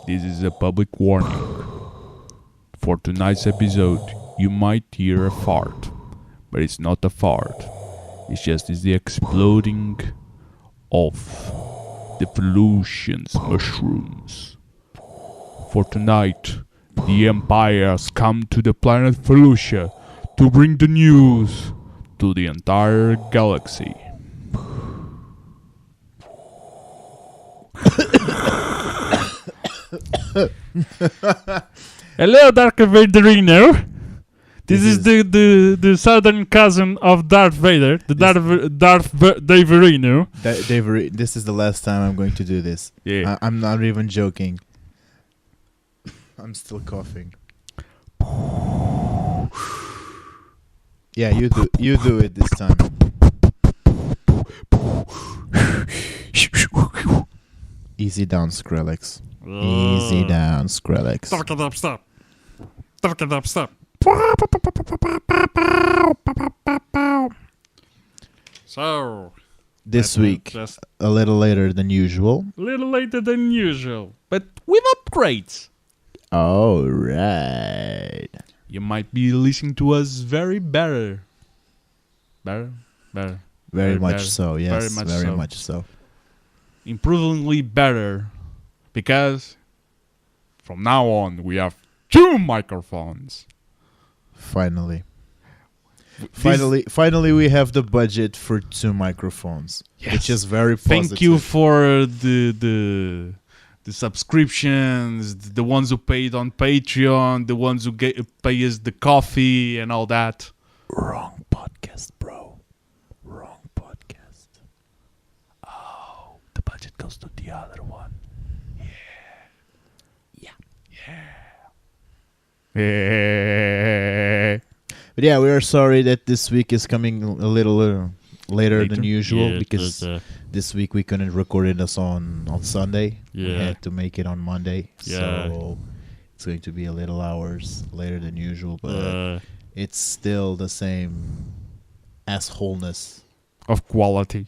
This is a public warning. For tonight's episode, you might hear a fart, but it's not a fart. It's just the exploding of the Felucian's mushrooms. For tonight, the Empire has come to the planet Felucia to bring the news to the entire galaxy. Hello, Darth Vaderino. This is the southern cousin of Darth Vader, Darth Vaderino. This is the last time I'm going to do this. Yeah. I'm not even joking. I'm still coughing. Yeah, you do it this time. Easy down, Skrillex. Easy down, Skrillex. Talk it up, stop. Talk it up, stop. So, This week, just a little later than usual. a little later than usual, but with upgrades. All right. You might be listening to us very better. Very Very much better. so, yes. Very Very much much so. so. Improvingly better. Because from now on, we have 2 microphones. Finally, we have the budget for 2 microphones, Yes. which is very positive. Thank you for the subscriptions, the ones who paid on Patreon, the ones who pay us the coffee and all that. Wrong podcast, bro. Wrong podcast. Oh, the budget goes to the other one. Yeah. But yeah, we are sorry that this week is coming a little later than usual because this week we couldn't record it on Sunday. We had to make it on Monday. So it's going to be a little hours later than usual, but it's still the same assholeness. Of quality.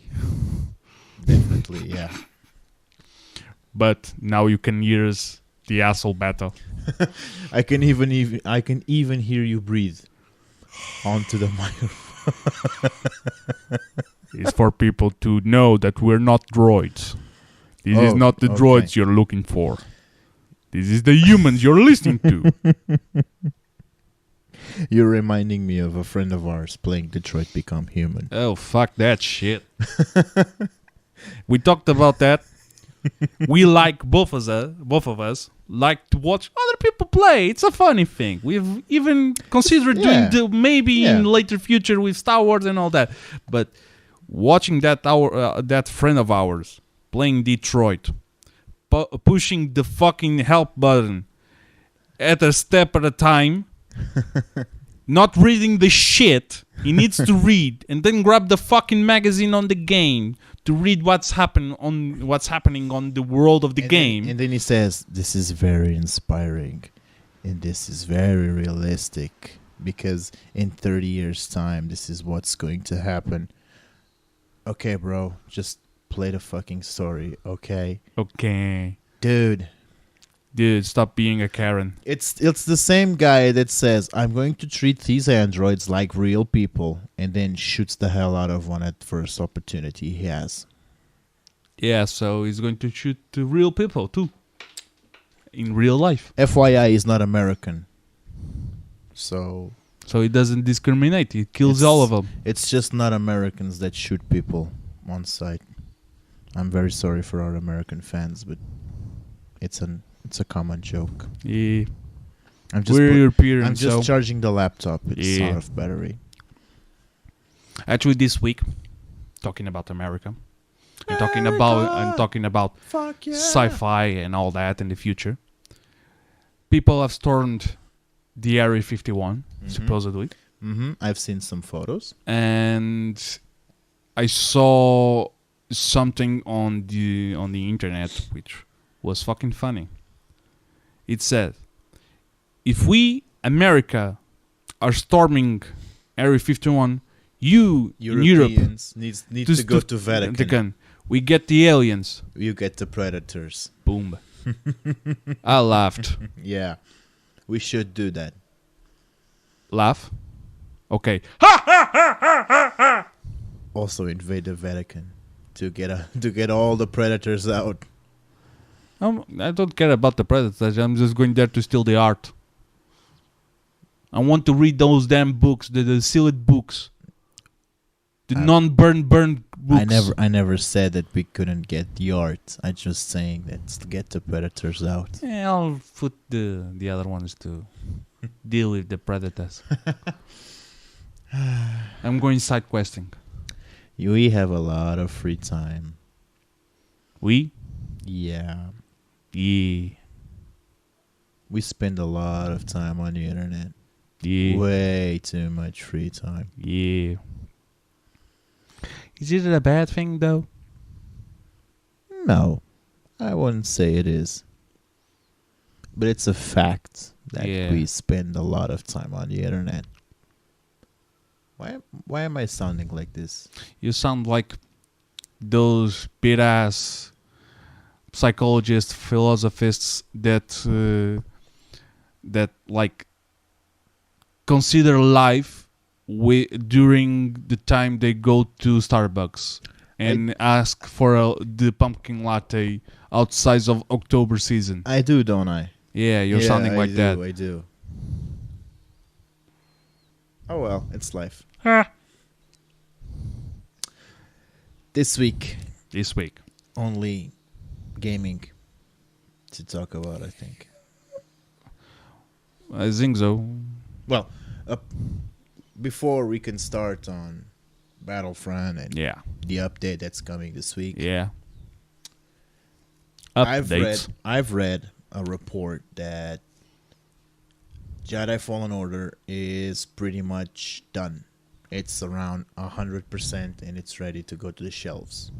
Definitely, yeah. But now you can hear us, the asshole battle. I can even hear you breathe onto the microphone. It's for people to know that we're not droids. This is not the droids you're looking for. This is the humans you're listening to. You're reminding me of a friend of ours playing Detroit Become Human. Oh, fuck that shit. We talked about that. We like both of us like to watch other people play. It's a funny thing. We've even considered doing in later future with Star Wars and all that. But watching that friend of ours playing Detroit, pushing the fucking help button at a step at a time, not reading the shit he needs to read, and then grab the fucking magazine on the game to read what's happening on the world of the game. And then he says, "This is very inspiring, and this is very realistic, because in 30 years' time, this is what's going to happen." Okay, bro, just play the fucking story, okay? Okay. Dude, stop being a Karen. It's the same guy that says, "I'm going to treat these androids like real people," and then shoots the hell out of one at first opportunity he has. Yeah, so he's going to shoot the real people too. In real life. FYI, he's not American. So he doesn't discriminate. He kills all of them. It's just not Americans that shoot people on sight. I'm very sorry for our American fans, but it's a common joke. Yeah. We're European, I'm just charging the laptop. It's out of battery. Actually, this week, talking about America, and talking about sci-fi and all that in the future, people have stormed the Area 51, supposedly. I've seen some photos, and I saw something on the internet which was fucking funny. It said, if we, America, are storming Area 51, you in Europe need to go to Vatican. We get the aliens. You get the predators. Boom. I laughed. Yeah. We should do that. Laugh? Okay. Also invade the Vatican to get all the predators out. I don't care about the predators. I'm just going there to steal the art. I want to read those damn books, the sealed books. The non-burned books. I never said that we couldn't get the art. I just saying that to get the predators out. Yeah, I'll put the other ones to deal with the predators. I'm going side questing. We have a lot of free time. We? Yeah. Yeah. We spend a lot of time on the internet. Yeah. Way too much free time. Yeah. Is it a bad thing, though? No. I wouldn't say it is. But it's a fact that we spend a lot of time on the internet. Why am I sounding like this? You sound like those bit-ass psychologists, philosophists that like consider life during the time they go to Starbucks and ask for the pumpkin latte outside of October season. I do, don't I? Yeah, you're sounding like that. I do. Oh well, it's life. This week. Only gaming to talk about, I think. I think so. Well, before we can start on Battlefront and the update that's coming this week. Yeah. Updates. I've read a report that Jedi Fallen Order is pretty much done. It's around 100% and it's ready to go to the shelves.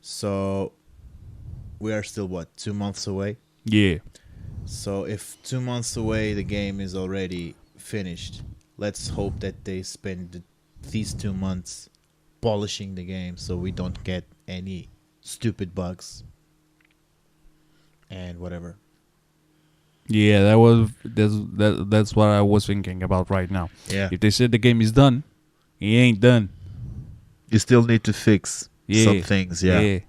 So we are still 2 months away? Yeah. So if 2 months away the game is already finished, let's hope that they spend these 2 months polishing the game so we don't get any stupid bugs and whatever. Yeah, that's what I was thinking about right now. Yeah. If they said the game is done, it ain't done. You still need to fix some things, Yeah.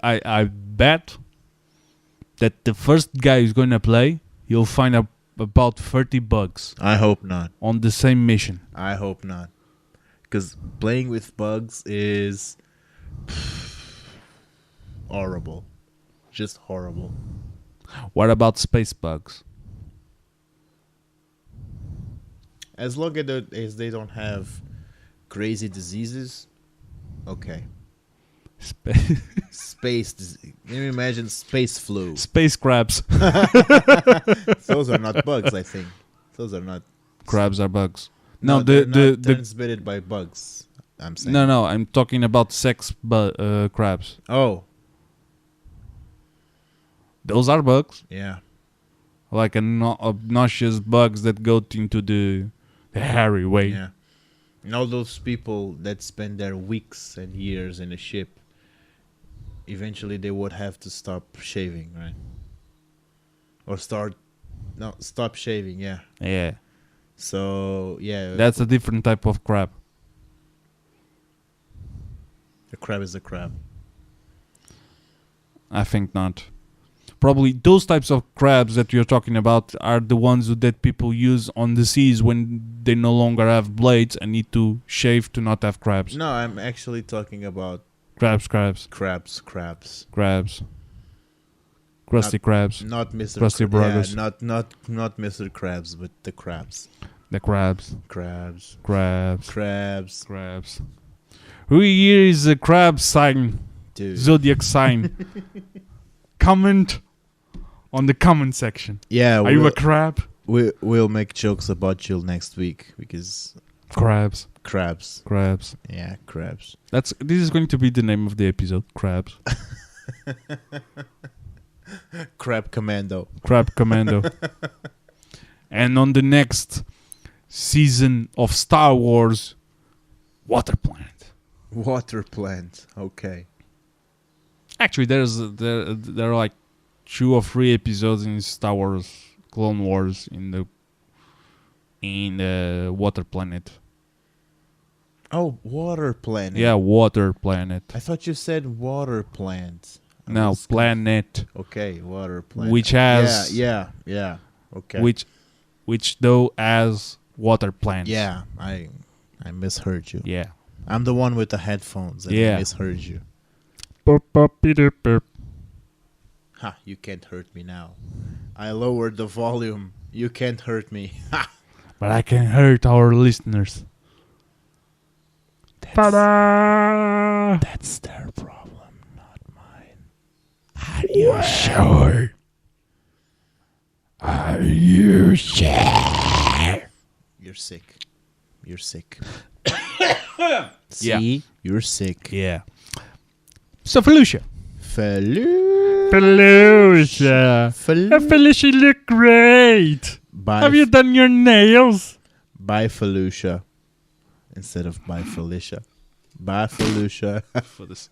I bet that the first guy who's gonna play, he'll find about 30 bugs. I hope not. On the same mission. I hope not. Because playing with bugs is horrible. Just horrible. What about space bugs? As long as they don't have crazy diseases, okay. Space disease. Can you imagine space flu? Space crabs. Those are not bugs, I think. Those are not. Crabs are bugs. No, they're not transmitted by bugs. I'm saying. No. I'm talking about sex crabs. Oh. Those are bugs. Yeah. Like obnoxious bugs that go into the hairy way. Yeah. And all those people that spend their weeks and years in a ship, eventually they would have to stop shaving, right? Or stop shaving, yeah. Yeah. So, yeah. That's a different type of crab. A crab is a crab. I think not. Probably those types of crabs that you're talking about are the ones that people use on the seas when they no longer have blades and need to shave to not have crabs. No, I'm actually talking about Crabs. Crabs. Krusty Krabs. Not Mr. Krusty Brothers. Yeah, not Mr. Krabs, but the crabs. The crabs. Crabs. Who here is a crab sign? Dude. Zodiac sign. Comment on the comment section. Yeah. Are you a crab? We'll make jokes about you next week because Crabs. Yeah, crabs. This is going to be the name of the episode. Crabs. Crab Commando. And on the next season of Star Wars, Water Planet. Okay. Actually, there are like 2 or 3 episodes in Star Wars Clone Wars in the Water Planet. Oh, Water Planet. Yeah, Water Planet. I thought you said Water Plant. No, Planet. Okay, Water Planet. Which has yeah. Okay. Which though has water plants. Yeah, I misheard you. Yeah. I'm the one with the headphones and I misheard you. Ha, you can't hurt me now. I lowered the volume. You can't hurt me. Ha! But I can hurt our listeners. That's their problem, not mine. Are you sure? Are you sure? You're sick. You're sick. See? You're sick. Yeah. So, Felucia. Felucia. Felucia look great. Bye. Have you done your nails? Bye, Felucia. Instead of bye, Felicia. Bye, Felucia. For this.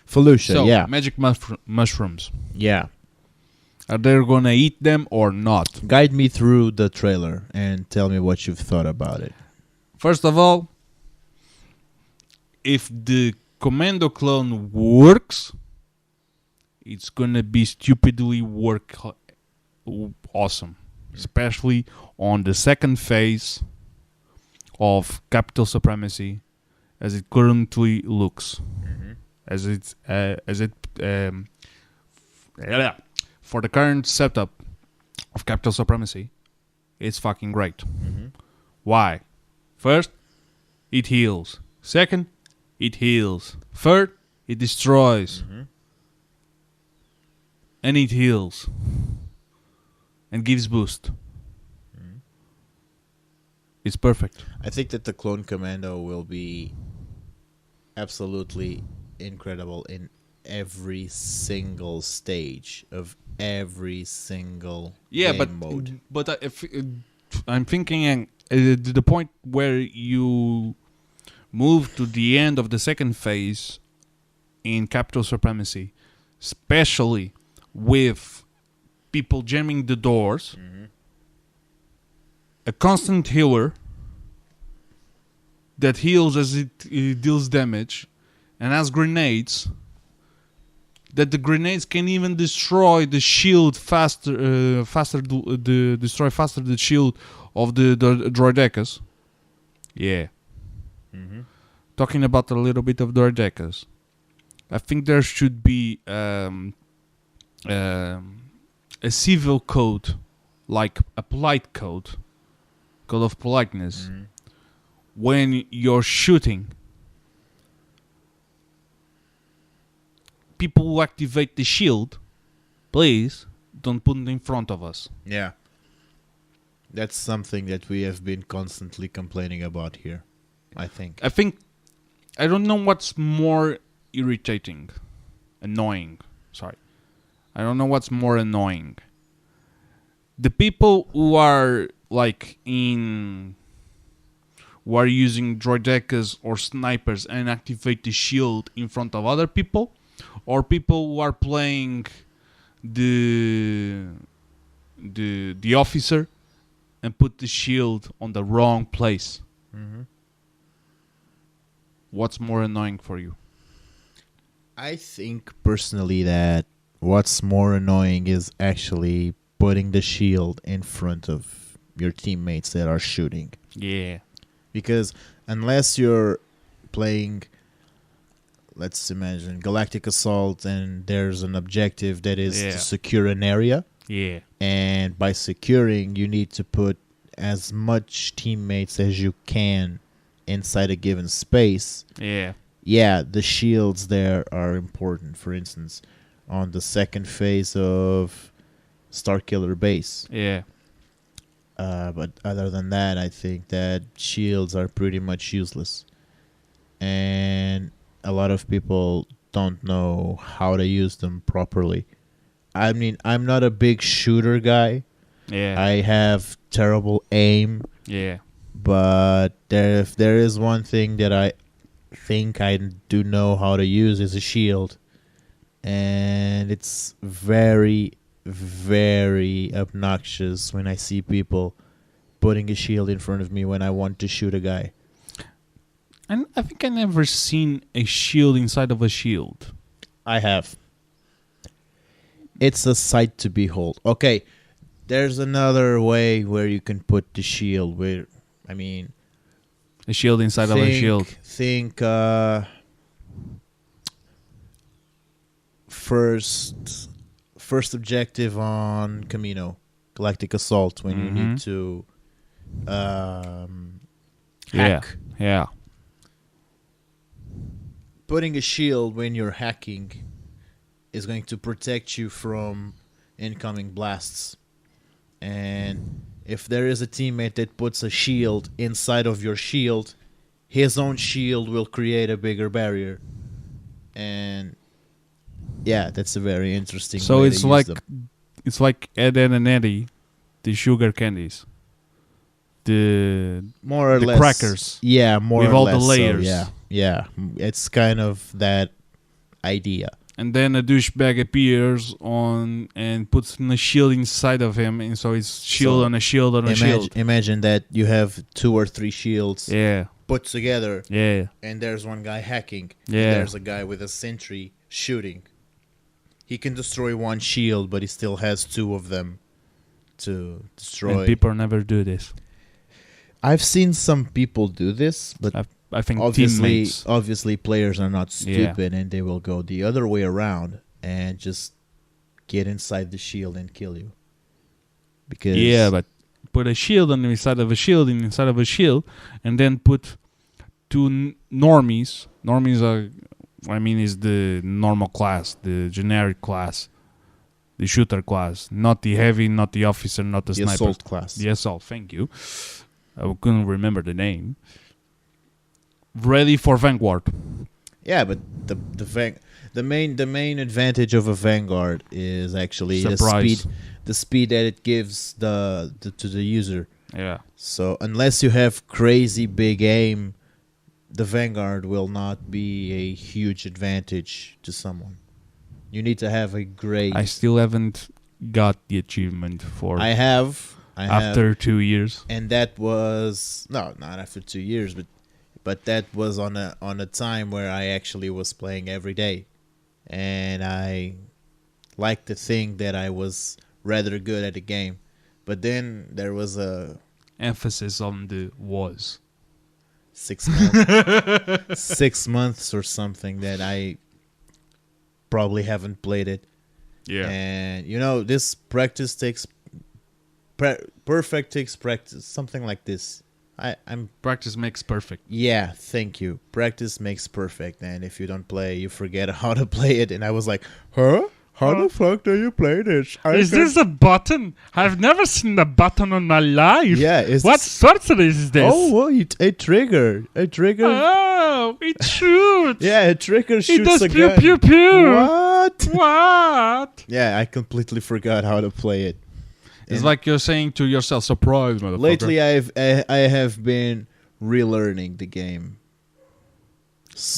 Felucia, so, yeah. magic mushrooms. Yeah. Are they gonna eat them or not? Guide me through the trailer and tell me what you've thought about it. First of all, if the Commando clone works, it's gonna be stupidly awesome. Especially on the second phase of Capital Supremacy as it currently looks. For the current setup of Capital Supremacy, it's fucking great. Why? First, it heals. Second, it heals. Third, it destroys. And it heals. And gives boost. It's perfect. I think that the Clone Commando will be absolutely incredible in every single stage of every single game mode. But if I'm thinking the point where you move to the end of the second phase in Capital Supremacy, especially with people jamming the doors, a constant healer that heals as it deals damage, and has grenades, that the grenades can even destroy the shield destroy faster the shield of the droidekas. Yeah. Talking about a little bit of droidekas, I think there should be a civil code, like a polite code of politeness, when you're shooting. People who activate the shield, please don't put it in front of us. Yeah. That's something that we have been constantly complaining about here, I think. I don't know what's more annoying. Sorry. I don't know what's more annoying. The people who are who are using droidekas or snipers and activate the shield in front of other people, or people who are playing the officer and put the shield on the wrong place. What's more annoying for you? I think personally that what's more annoying is actually putting the shield in front of your teammates that are shooting. Yeah. Because unless you're playing, let's imagine, Galactic Assault, and there's an objective that is to secure an area. Yeah. And by securing, you need to put as much teammates as you can inside a given space. Yeah. Yeah, the shields there are important. For instance, on the second phase of Starkiller Base. Yeah. But other than that, I think that shields are pretty much useless. And a lot of people don't know how to use them properly. I mean, I'm not a big shooter guy. Yeah. I have terrible aim. Yeah. But if there is one thing that I think I do know how to use is a shield. And it's very, very obnoxious when I see people putting a shield in front of me when I want to shoot a guy. And I think I never seen a shield inside of a shield. I have. It's a sight to behold. Okay, there's another way where you can put the shield. Where, I mean, a shield inside of a shield. Think first objective on Camino, Galactic Assault, when you need to hack. Yeah. Putting a shield when you're hacking is going to protect you from incoming blasts. And if there is a teammate that puts a shield inside of your shield, his own shield will create a bigger barrier. And yeah, that's a very interesting so way it's to like use them. it's like Ed, Edd and Eddy, the sugar candies. The More or the less crackers. Yeah, more with or all less the layers. So, yeah. It's kind of that idea. And then a douchebag appears on and puts a shield inside of him, and so it's shield on a shield on a shield. Imagine that you have 2 or 3 shields put together. Yeah. And there's one guy hacking. Yeah. And there's a guy with a sentry shooting. He can destroy one shield, but he still has 2 of them to destroy. And people never do this. I've seen some people do this, but I think teammates. Obviously, players are not stupid, and they will go the other way around and just get inside the shield and kill you. Because but put a shield on the inside of a shield inside of a shield, and then put 2 normies. Normies are, is the normal class, the generic class, the shooter class, not the heavy, not the officer, not the sniper. Assault class. The assault. Thank you. I couldn't remember the name. Ready for Vanguard. Yeah, but the main advantage of a Vanguard is actually the speed that it gives to the user. Yeah. So unless you have crazy big aim, the Vanguard will not be a huge advantage to someone. You need to have a great. I still haven't got the achievement for. I have. After 2 years. And that was not after 2 years, but that was on a time where I actually was playing every day, and I liked to think that I was rather good at the game. But then there was a emphasis on the was 6 months, 6 months or something that I probably haven't played it. Yeah, and this practice takes. Perfect takes practice, something like this. I'm practice makes perfect. Yeah, thank you. Practice makes perfect, and if you don't play, you forget how to play it. And I was like, huh? How the fuck do you play this? Is this a button? I've never seen a button in my life. Yeah. What sorcery is this? Oh, well, a trigger. A trigger. Oh, it shoots. Yeah, a trigger shoots it does a pew, gun. pew, pew. What? Yeah, I completely forgot how to play it. It's like you're saying to yourself, surprise, motherfucker. Lately, I have been relearning the game.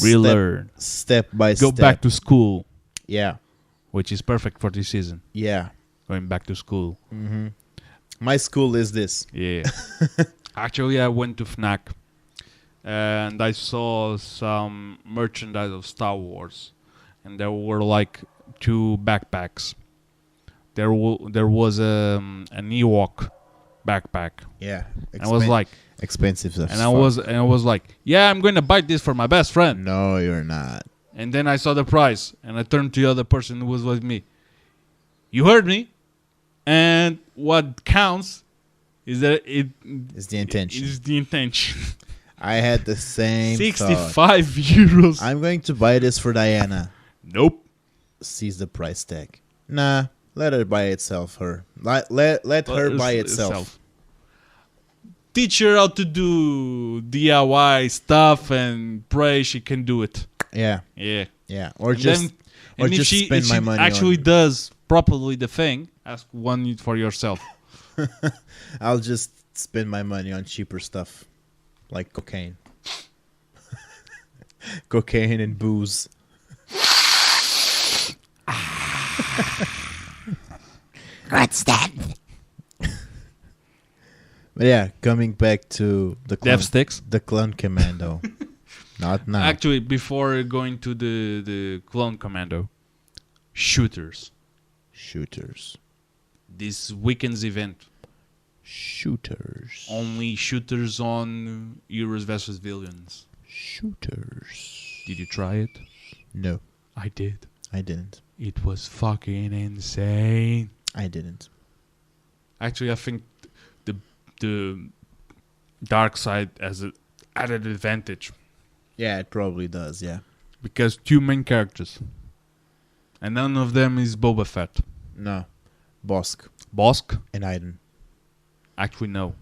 Relearn. Step by step. Go back to school. Yeah. Which is perfect for this season. Yeah. Going back to school. Mm-hmm. My school is this. Yeah. Actually, I went to FNAC. And I saw some merchandise of Star Wars. And there were like 2 backpacks. There was an Ewok backpack. Yeah, I was like expensive stuff. And I was like, yeah, I'm going to buy this for my best friend. No, you're not. And then I saw the price, and I turned to the other person who was with me. You heard me, and what counts is that it is the intention. It is the intention. I had the same 65 thought. euros. I'm going to buy this for Diana. Nope. Sees the price tag. Nah. Let her buy itself. Let her buy itself. Teach her how to do DIY stuff and pray she can do it. Yeah. Or and just spend my money. Actually, does properly the thing. Ask one for yourself. I'll just spend my money on cheaper stuff, like cocaine. Cocaine and booze. What's that? But yeah, coming back to the Dev sticks. the Clone Commando. Not now. Actually, before going to the Clone Commando, shooters. Shooters. This weekend's event. Shooters. Only shooters on Heroes vs. Villains. Shooters. Did you try it? No, I did. I didn't. It was fucking insane. I didn't. Actually, I think the dark side has an added advantage Yeah, it probably does, yeah. because two main characters, and none of them is Boba Fett. No. Bosk Bosk? and Aiden. Actually, no.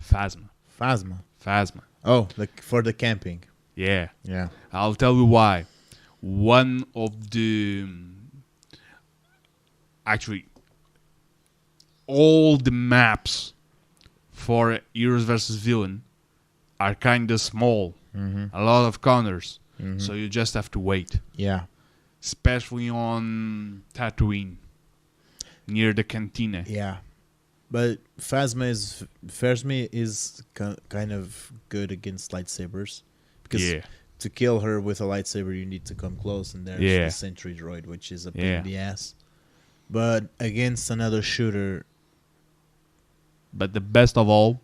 Phasma. Phasma. Oh, like for the camping. Yeah. Yeah. I'll tell you why. One of the... Actually, all the maps for Heroes vs. Villain are kind of small. Mm-hmm. A lot of corners. Mm-hmm. So you just have to wait. Yeah. Especially on Tatooine. Near the cantina. Yeah. But Phasma is kind of good against lightsabers. Because to kill her with a lightsaber, you need to come close. And there's the sentry droid, which is a pain in the ass. But against another shooter... But the best of all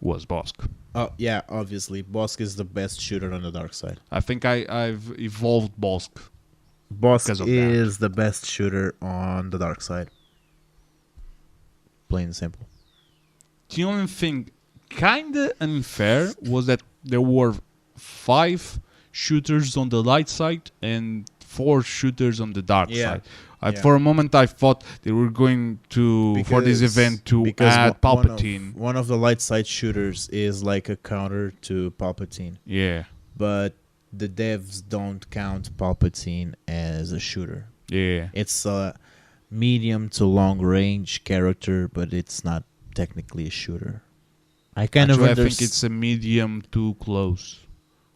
was Bosk. Oh, yeah, obviously. Bosk is the best shooter on the dark side. I think I've evolved Bosk. Bosk is the best shooter on the dark side. Plain and simple. The only thing kinda unfair was that there were 5 shooters on the light side and 4 shooters on the dark side. For a moment I thought they were going to for this event to add Palpatine. One of the light side shooters is like a counter to Palpatine. Yeah. But the devs don't count Palpatine as a shooter. Yeah. It's a medium to long range character, but it's not technically a shooter. I think it's a medium to close.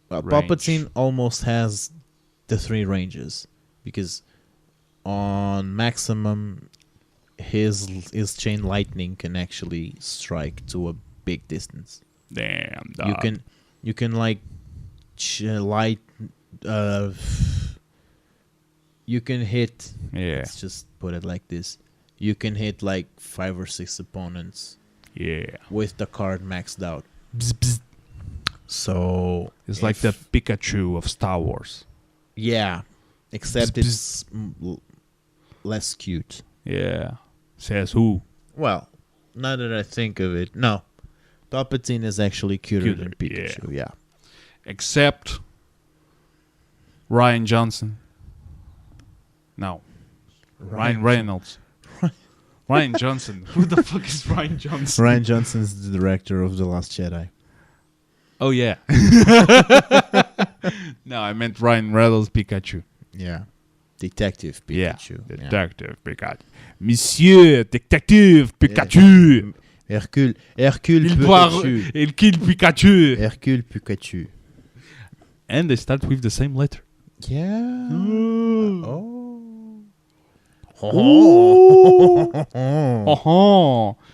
Well, Palpatine almost has the 3 ranges because on maximum his chain lightning can actually strike to a big distance. Damn, dog. You can like light you can hit, let's just put it like this, you can hit like 5 or 6 opponents with the card maxed out. Bzz, bzz. So it's like the Pikachu of Star Wars. Yeah, except it's less cute. Yeah. Says who? Well, now that I think of it, no. Palpatine is actually cuter than Pikachu, yeah. Except Ryan Johnson. No. Ryan Reynolds. Ryan Johnson. Who the fuck is Ryan Johnson? Ryan Johnson's the director of The Last Jedi. Oh, yeah. No, I meant Ryan Reynolds Pikachu. Yeah. Detective Pikachu. Yeah. Detective Pikachu. Monsieur Detective Pikachu. Hercule Pikachu. Il kill Pikachu. Hercule Pikachu. And they start with the same letter. Yeah. Oh. Oh.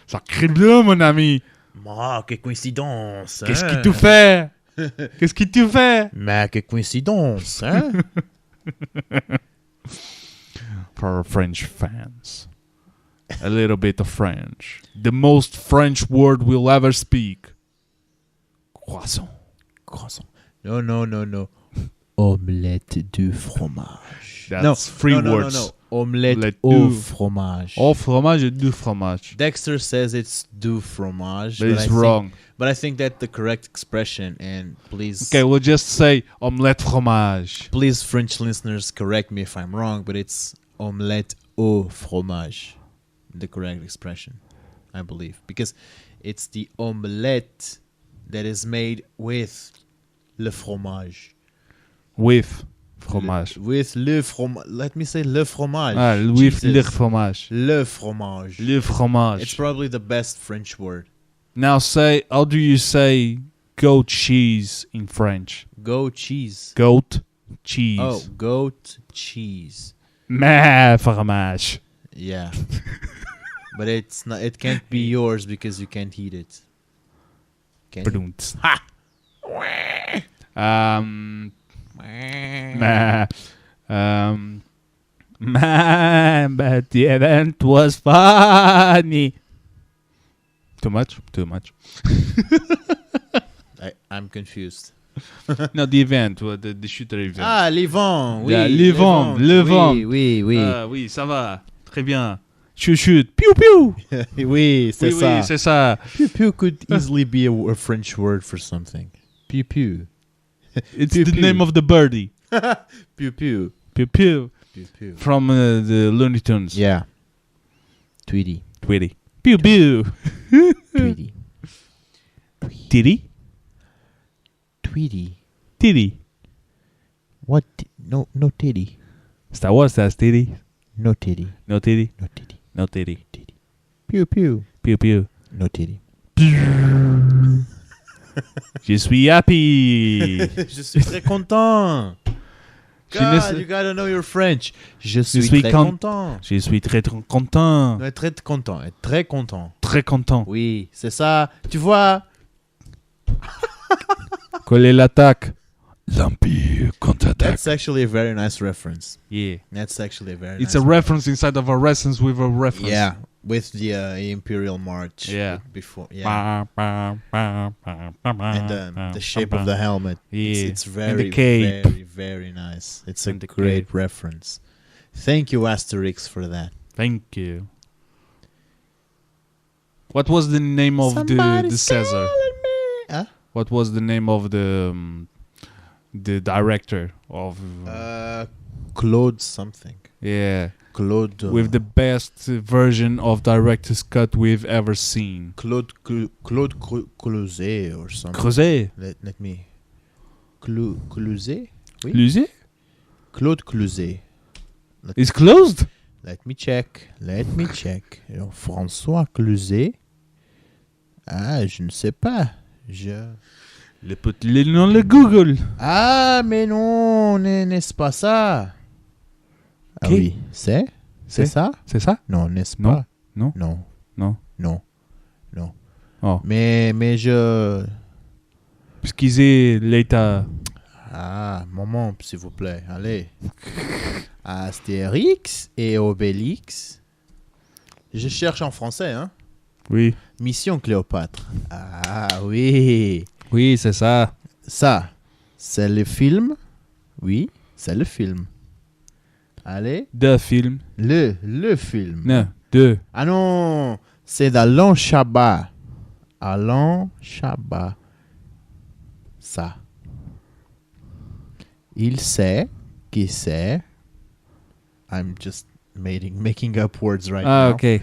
Ça crie bien, mon ami. Ma, que coïncidence. Qu'est-ce que tu fais? Qu'est-ce que tu fais? Mais que coïncidence, hein? For our French fans. A little bit of French. The most French word we'll ever speak. Croissant. No. Omelette du fromage. That's 3 words. No. Omelette au fromage. Au fromage et du fromage. Dexter says it's du fromage. But it's wrong. But I think that's the correct expression, and please... Okay, we'll just say omelette fromage. Please, French listeners, correct me if I'm wrong, but it's omelette au fromage. The correct expression, I believe. Because it's the omelette that is made with le fromage. With fromage. With le fromage. Let me say le fromage. With le fromage. Le fromage. Le fromage. It's probably the best French word. Now say, how do you say goat cheese in French? Goat cheese. Goat cheese. Oh, goat cheese. Mais fromage. Yeah. But it's not. It can't be yours because you can't eat it. Can you? Badooms. Ha! But the event was funny. Too much? Too much. I'm confused. No, the event, the shooter event. Ah, l'Yvon, oui. Yeah, l'Yvon, l'Yvon. Oui, oui, Oui, ça va. Très bien. Shoot. Piou, piou. oui, c'est ça. Oui, c'est ça. Pew pew could easily be a French word for something. Pew pew. It's Pew, the pew. name of the birdie. Pew pew. Piou, piou. Pew pew. From the Looney Tunes. Yeah. Tweety. Tweety. Pew, pew. Tweety. Titty? Tweety. Titty. What? No titty. Star Wars, that's titty. No titty. No titty. No titty. No titty. Titty. Pew pew. Pew, pew. No titty. Je suis happy. Je suis très content. God, you gotta know your French. Je suis très content. Je suis très content. No, très content. Très content. Très content. Oui, c'est ça. Tu vois? Coller l'attaque. L'Empire contre-attaque. That's actually a very nice reference. Yeah. That's actually a very It's nice a reference inside of a reference with a reference. Yeah, with the Imperial March. Yeah. Before, yeah. And the shape of the helmet. Yeah. It's very, and the cape. very, very nice. It's a And the great cape. reference. Thank you, Asterix, for that. Thank you. What was the name of the Caesar? Huh? What was the name of the director of Claude something. yeah, Claude. with the best version of director's cut we've ever seen? Claude Clouzet or something. Creuset? Let me. Clouzet? Oui. Cluzet? Claude Clouzet. It's closed? Let me check. Alors, François Clouzet. Ah, je ne sais pas. Le nom le Google. Ah, mais non, n'est-ce pas ça? Ah Ok. oui, c'est ça? C'est ça? Non, n'est-ce Non. pas? Non. Non. Non. Non. Non. Oh. Mais je... Puisqu'ils l'état. Ah, moment, s'il vous plaît. Allez. Astérix et Obélix. Je cherche en français, hein? Oui. Mission Cléopâtre. Ah oui. Oui, c'est ça. Ça, c'est le film. Oui, c'est le film. Allez. Deux films. Le film. Non, deux. Ah non, c'est d'Alain Chabat. Alain Chabat. Ça. Il sait qui c'est. I'm just making up words right Ah, now. ok.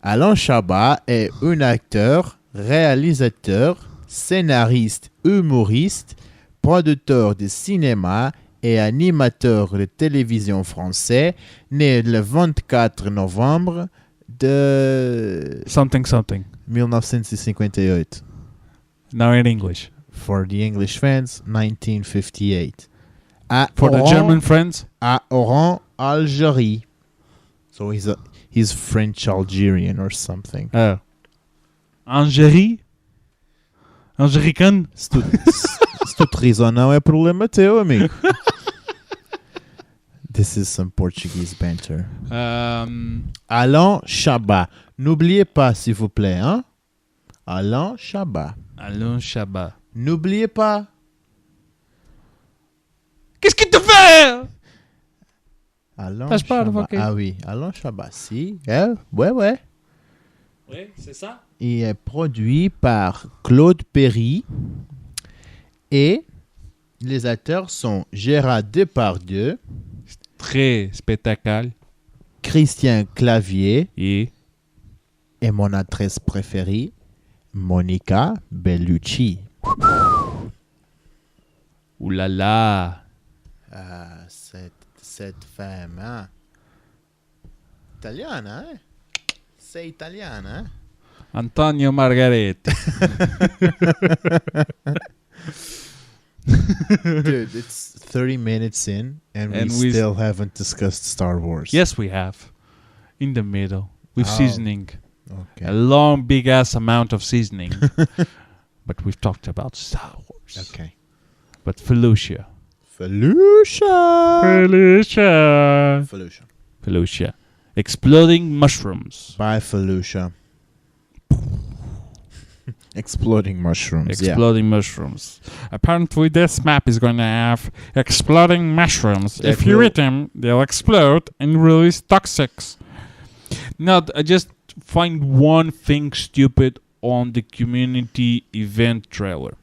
Alain Chabat est un acteur, réalisateur, scénariste, humoriste, producteur de cinéma et animateur de télévision français, né le 24 novembre de Something. 1958. Now in English. For the English fans, 1958. For the German friends? À Oran, Algérie. So he's French Algerian or something. Angérie? Angéricaine? Se tu trisa não é problema teu, amigo. This is some Portuguese banter. Alain Chabat. N'oubliez pas, s'il vous plaît, hein? Alain Chabat. Alain Chabat. N'oubliez pas. Qu'est-ce qu'il te fait? Alain Tâche pas, Chabat. ok. Ah oui, Alain Chabat, si. Ouais. Oui, c'est ça. Il est produit par Claude Perry et les acteurs sont Gérard Depardieu, Très spectacle. Christian Clavier Et et mon actrice préférée, Monica Bellucci. oulala. Ah, cette femme, hein? Italienne, hein? C'est italienne, hein? Antonio Margaretti. Dude, it's 30 minutes in, and we still haven't discussed Star Wars. Yes, we have. In the middle. With seasoning. Okay. A long, big-ass amount of seasoning. But we've talked about Star Wars. Okay. But Felucia. Felucia. Exploding mushrooms. By Felucia. Exploding mushrooms. Exploding mushrooms. Apparently, this map is going to have exploding mushrooms. If you eat them, they'll explode and release toxics. Now, I just find one thing stupid on the community event trailer.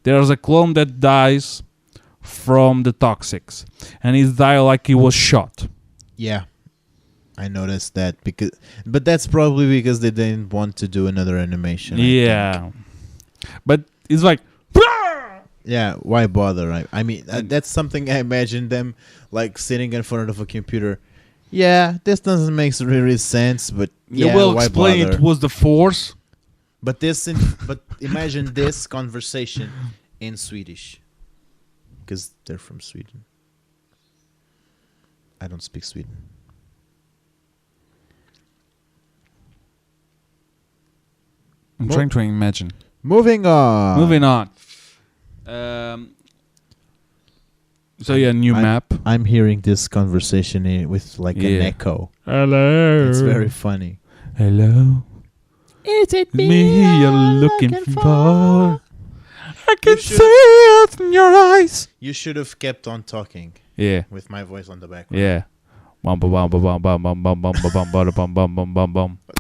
There's a clone that dies from the toxics, and he died like he was shot. Yeah. I noticed that but that's probably because they didn't want to do another animation. Yeah, but it's like, yeah, why bother? I mean, that's something I imagine them like sitting in front of a computer. Yeah, this doesn't make really sense, but yeah, will why explain bother? It was the Force. But but imagine this conversation in Swedish, because they're from Sweden. I don't speak Sweden. I'm trying to imagine. Moving on. So yeah, new map. I'm hearing this conversation with like an echo. Hello. It's very funny. Hello. Is it Me you're looking for? I can see it in your eyes. You should have kept on talking. Yeah. With my voice on the background. Yeah. What the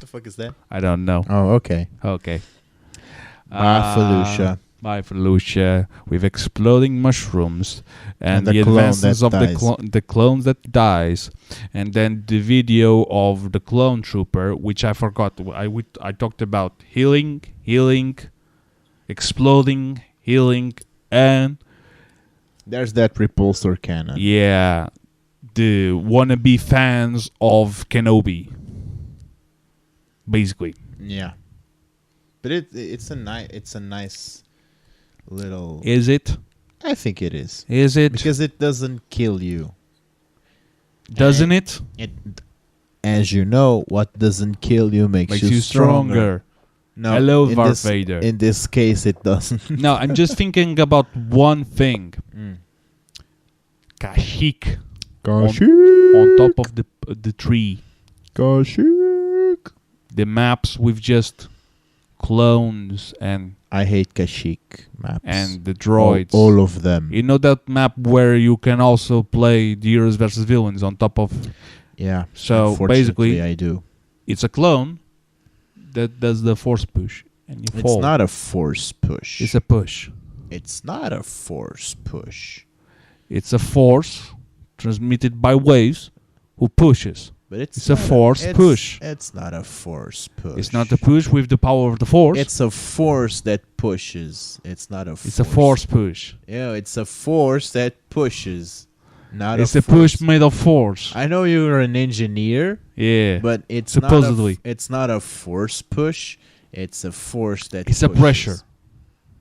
fuck is that? I don't know. Oh, okay. Okay. Bye, Felucia. Bye, Felucia. With exploding mushrooms and the clone advances of that the clone that dies, and then the video of the clone trooper, which I forgot. I talked about healing, exploding, healing, and there's that repulsor cannon. Yeah. The wannabe fans of Kenobi, basically. Yeah, but it's a nice little. Is it? I think it is. Is it? Because it doesn't kill you. Doesn't it? As you know, what doesn't kill you makes you stronger. No, hello, Darth Vader. In this case, it doesn't. No, I'm just thinking about one thing. Kashyyyk. On top of the tree. Kashyyyk. The maps with just clones and I hate Kashyyyk maps. And the droids. All of them. You know that map where you can also play the heroes versus villains on top of. Yeah. So basically, I do. It's a clone that does the force push, and you fall. It's not a force push. It's a push. It's not a force push. It's a force transmitted by waves who pushes. But it's a force push. It's not a force push. It's not a push with the power of the force. It's a force that pushes. It's not a force. It's a force push. Yeah, it's a force that pushes. Not it's a push made of force. I know you're an engineer. Yeah. But it's supposedly. It's not a force push. It's a force that It's pushes. A pressure.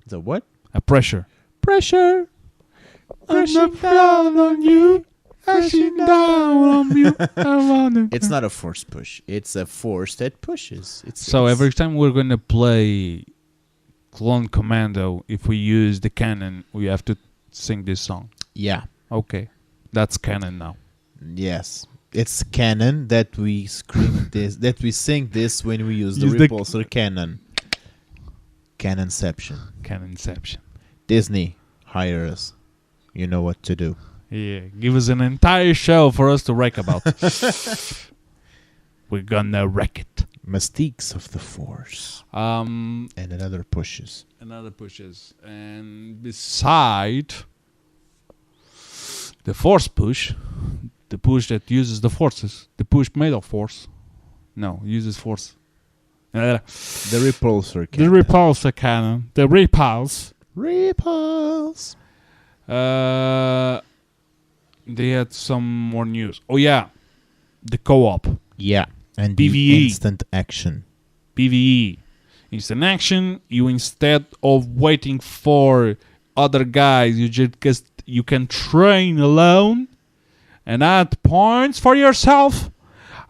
It's a what? A pressure. Pressure. Pressing down on you. Pressing down on you. It's not a force push. It's a force that pushes. So every time we're going to play Clone Commando, if we use the cannon, we have to sing this song. Yeah. Okay. That's canon now. Yes. It's canon that we scream this, that we sing this when we use the repulsor cannon. Canonception. Canonception. Disney, hire us. You know what to do. Yeah, give us an entire show for us to wreck about. We're gonna wreck it. Mystiques of the Force. And another pushes. And beside the Force push, the push that uses the forces, the push made of force. No, uses force. The repulsor cannon. The repulsor cannon. The repulse. Repulse. They had some more news. Oh yeah, the co-op. Yeah, and PvE. the instant action. PvE. Instant action, you instead of waiting for other guys, you can train alone and add points for yourself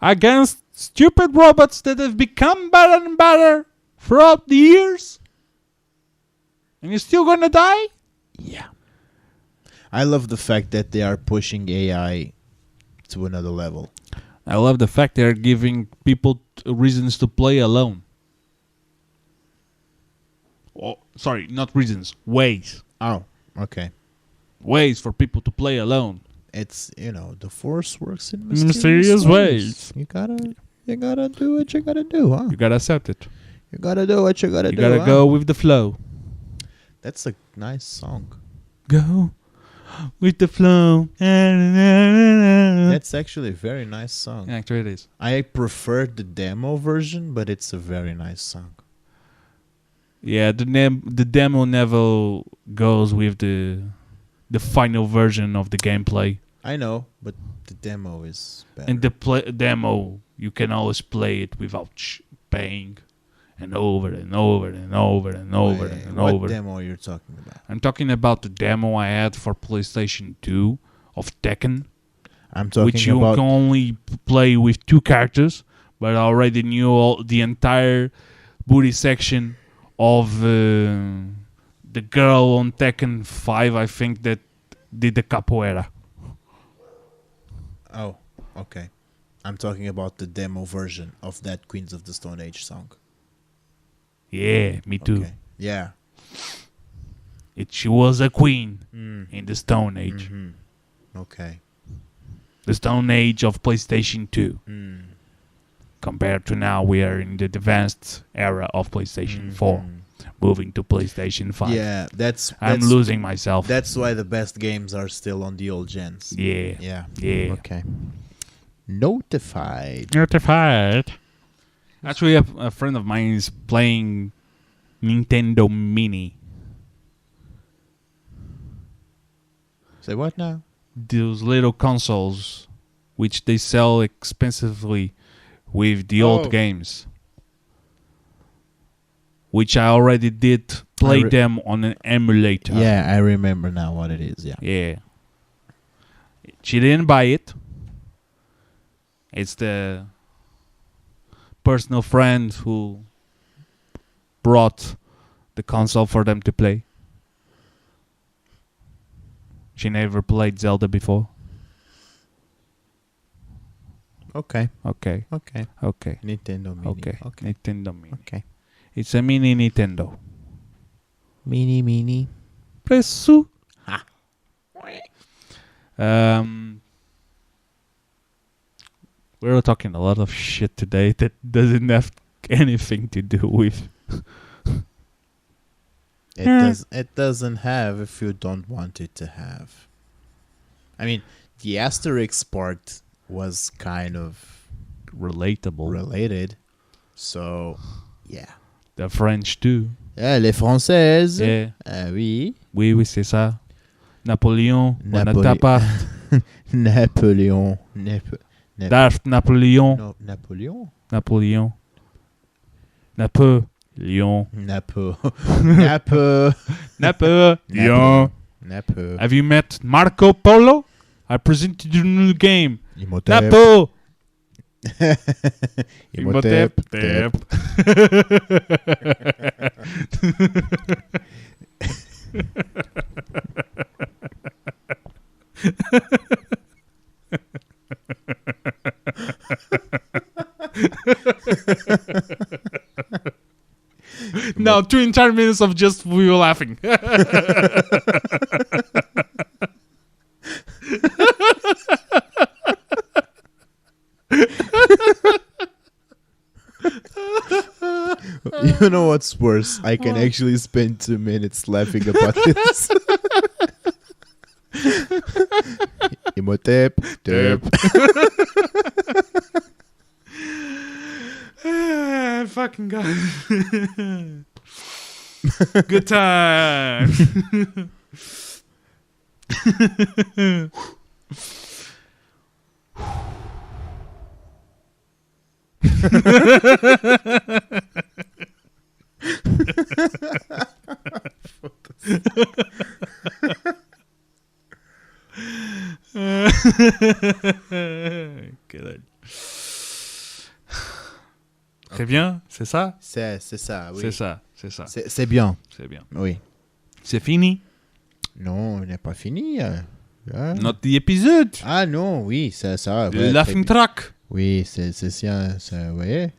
against stupid robots that have become better and better throughout the years. And you're still gonna die? Yeah. I love the fact that they are pushing AI to another level. I love the fact they're giving people reasons to play alone. Oh, sorry, not reasons, ways. Oh, okay. Ways for people to play alone. It's, the Force works in mysterious ways. You gotta do what you gotta do, huh? You gotta accept it. You gotta do what you gotta do. You gotta go with the flow. That's a nice song. Go with the flow. That's actually a very nice song. Actually, it is. I prefer the demo version, but it's a very nice song. Yeah, the demo never goes with the final version of the gameplay. I know, but the demo is better. And the demo, you can always play it without paying, and over and over and over and over and over. What demo are you talking about? I'm talking about the demo I had for PlayStation 2 of Tekken. I'm talking which you about can only play with 2 characters, but I already knew the entire booty section of the girl on Tekken 5, I think, that did the capoeira. Oh, okay. I'm talking about the demo version of that Queens of the Stone Age song. Yeah, me too. Okay. Yeah. She was a queen in the Stone Age. Mm-hmm. Okay. The Stone Age of PlayStation 2. Compared to now, we are in the advanced era of PlayStation 4. Moving to PlayStation 5. Yeah, I'm losing myself. That's why the best games are still on the old gens. Yeah. Yeah. Yeah. Okay. Notified. Actually, a friend of mine is playing Nintendo Mini. Say what now? Those little consoles, which they sell expensively with the old games. Which I already did play them on an emulator. Yeah, I remember now what it is. Yeah. Yeah. She didn't buy it. It's the personal friend who brought the console for them to play. She never played Zelda before. Okay. Okay. Nintendo Mini. Okay. Nintendo Mini. Okay. It's a mini Nintendo. Mini. Preço. We're talking a lot of shit today that doesn't have anything to do with. It doesn't have if you don't want it to have. I mean, the asterisk part was kind of related. So, yeah. The French too. Les Françaises. Yeah. Oui. Oui, c'est ça. Napoléon. Bonaparte. Napoléon. Darth Napoléon. No, Napoleon. Napoléon. Napo. Have you met Marco Polo? I presented you a new game. Imhotep. Napo. Imhotep. Now 2 entire minutes of just we were laughing. You know what's worse? I can actually spend 2 minutes laughing about this. Imhotep. Fucking God. Good time. Good. Très bien, c'est ça? C'est ça, oui. C'est ça. C'est bien. C'est bien. Oui. C'est fini? Non, on n'est pas fini. Notre épisode. Ah non, oui, c'est ça. Le laughing track. Oui, c'est ça, oui.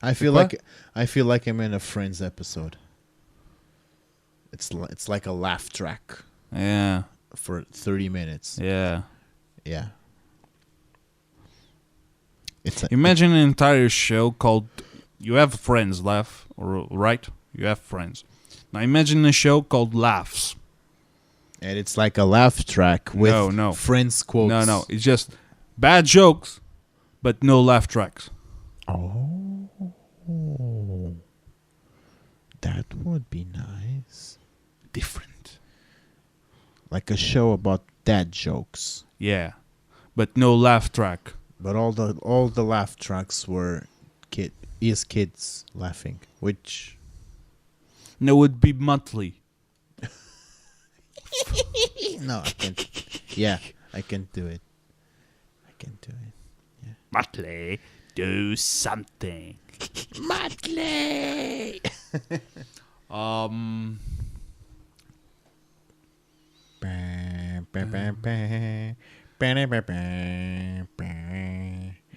I feel like I'm in a Friends episode. It's like a laugh track. Yeah. For 30 minutes. Yeah. Yeah. Imagine an entire show called You Have Friends, Laugh, right? You have friends. Now imagine a show called Laughs. And it's like a laugh track with Friends quotes. No. It's just bad jokes, but no laugh tracks. Oh. That would be nice. Different. Like a show about dad jokes. Yeah. But no laugh track. But all the laugh tracks were kids laughing, which No, it would be monthly. no, I can't. Yeah, I can't do it. Yeah. Monthly, do something. Monthly.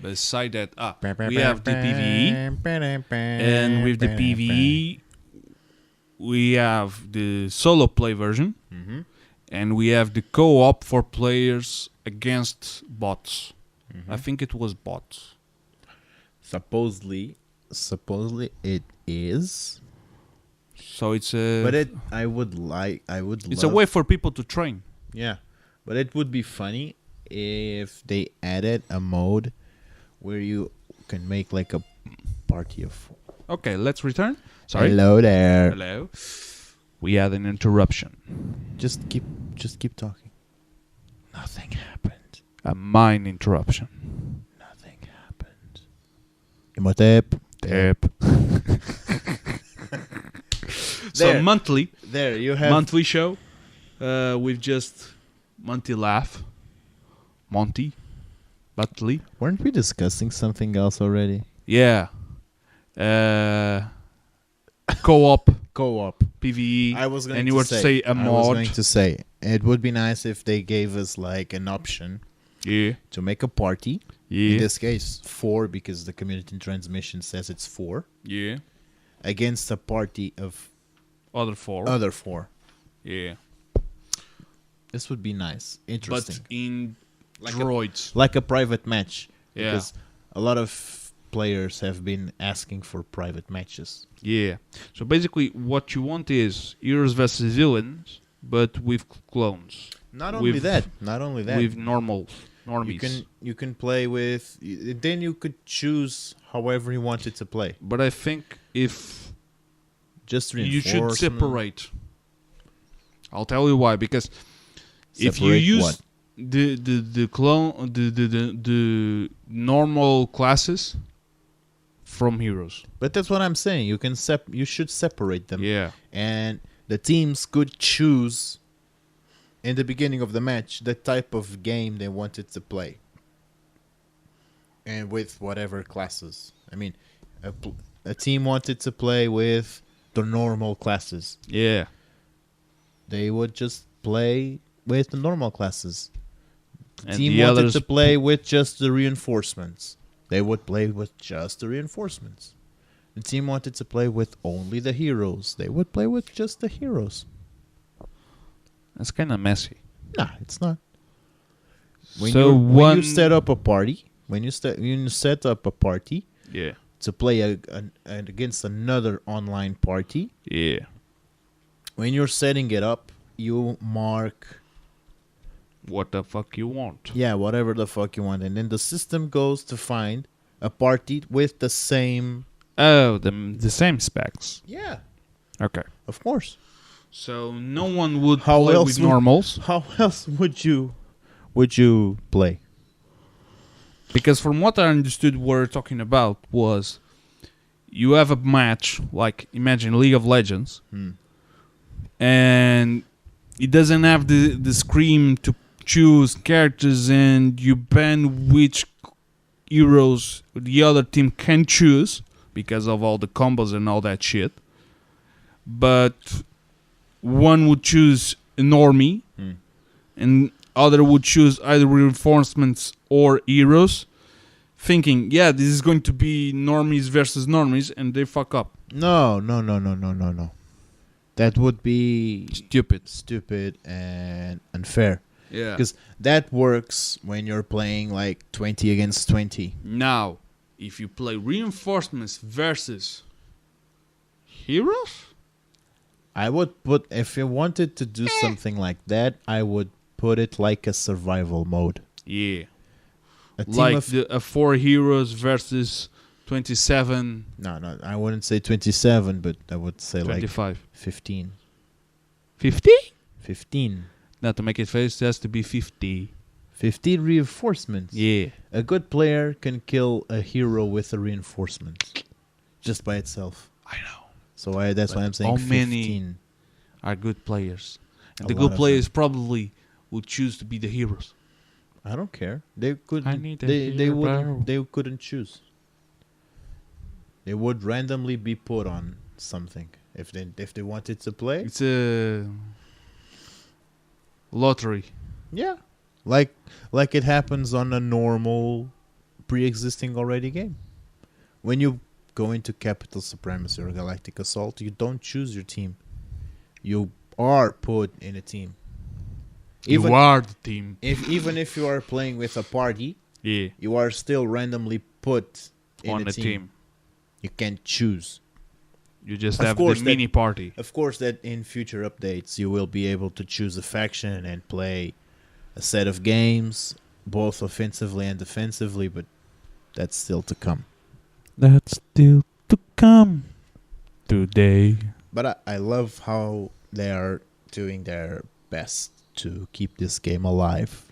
Beside that, we have the PvE, and with the PvE, we have the solo play version, and we have the co-op for players against bots. I think it was bots. Supposedly it is. So it's a. But I would. It's a way for people to train. Yeah, but it would be funny if they added a mode where you can make like a party of 4. Okay, let's return. Sorry. Hello there. Hello. We had an interruption. Just keep talking. Nothing happened. A mine interruption. Nothing happened. Imhotep. So monthly. There you have monthly show. With just Monty laugh. Monty. Monthly. Weren't we discussing something else already? Yeah. Co-op. PvE. I was going and you were to say a mod. I was going to say it would be nice if they gave us like an option. Yeah. To make a party. Yeah. In this case, 4 because the community transmission says it's 4. Yeah. Against a party of other 4. Yeah. This would be nice. Interesting. But in droids. Like a private match. Yeah. Because a lot of players have been asking for private matches. Yeah. So basically what you want is heroes versus villains, but with clones. Not only that. With normies. You can play with. Then you could choose however you wanted to play. But I think if just you should separate. I'll tell you why. Because if you use what? the clone the normal classes from heroes. But that's what I'm saying. You should separate them. Yeah. And the teams could choose in the beginning of the match the type of game they wanted to play. And with whatever classes. I mean, a team wanted to play with the normal classes. Yeah. They would just play with the normal classes. The and team the wanted others to play with just the reinforcements. They would play with just the reinforcements. The team wanted to play with only the heroes. They would play with just the heroes. That's kind of messy. Nah, it's not. When you set up a party, yeah, to play against another online party, yeah, when you're setting it up, you mark what the fuck you want. Yeah, whatever the fuck you want, and then the system goes to find a party with the same. Oh, the same specs. Yeah. Okay. Of course. So no one would play with normals. How else would you play? Because from what I understood, what we're talking about was you have a match, like imagine League of Legends, and it doesn't have the screen to choose characters and you ban which heroes the other team can choose because of all the combos and all that shit. But one would choose a normie and other would choose either reinforcements or heroes, thinking, yeah, this is going to be normies versus normies, and they fuck up. No. That would be stupid and unfair. Yeah. Because that works when you're playing like 20 against 20. Now, if you play reinforcements versus heroes, I would put, if you wanted to do something like that, I would put it like a survival mode. yeah, A team like of 4 heroes versus 27, no, I wouldn't say 27, but I would say 25. like 15. 50? 15. Now, to make it fair, it has to be 50. 15 reinforcements. Yeah. A good player can kill a hero with a reinforcement just by itself. I know. So that's But why I'm saying how 15. many are good players? And A the lot good of players probably would choose to be the heroes. I don't care. They could. I need a They hero. wouldn't. They couldn't choose. They would randomly be put on something if they wanted to play. It's a lottery. Yeah, like it happens on a normal, pre-existing already game. When you go into Capital Supremacy or Galactic Assault, you don't choose your team. You are put in a team. You are the team. Even if you are playing with a party, Yeah. you are still randomly put in On a a team. You can't choose. You just Of have course the that- mini party. Of course, that in future updates you will be able to choose a faction and play a set of games, both offensively and defensively, but that's still to come. That's still to come today. But I love how they are doing their best to keep this game alive.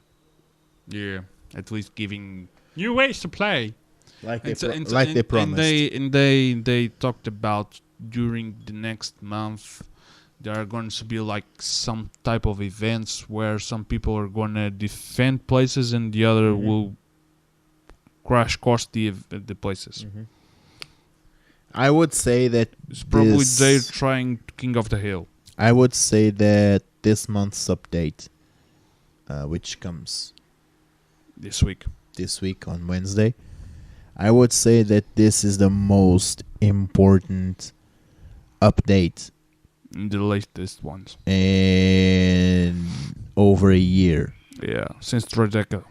Yeah. At least giving new ways to play. Like they And promised. they talked about during the next month there are going to be like some type of events where some people are going to defend places and the other will crash course the places. I would say that It's probably this- they're trying King of the Hill. I would say that this month's update, which comes This week. this week on Wednesday, I would say that this is the most important update The latest ones. in over a year. Yeah. Since Trideca.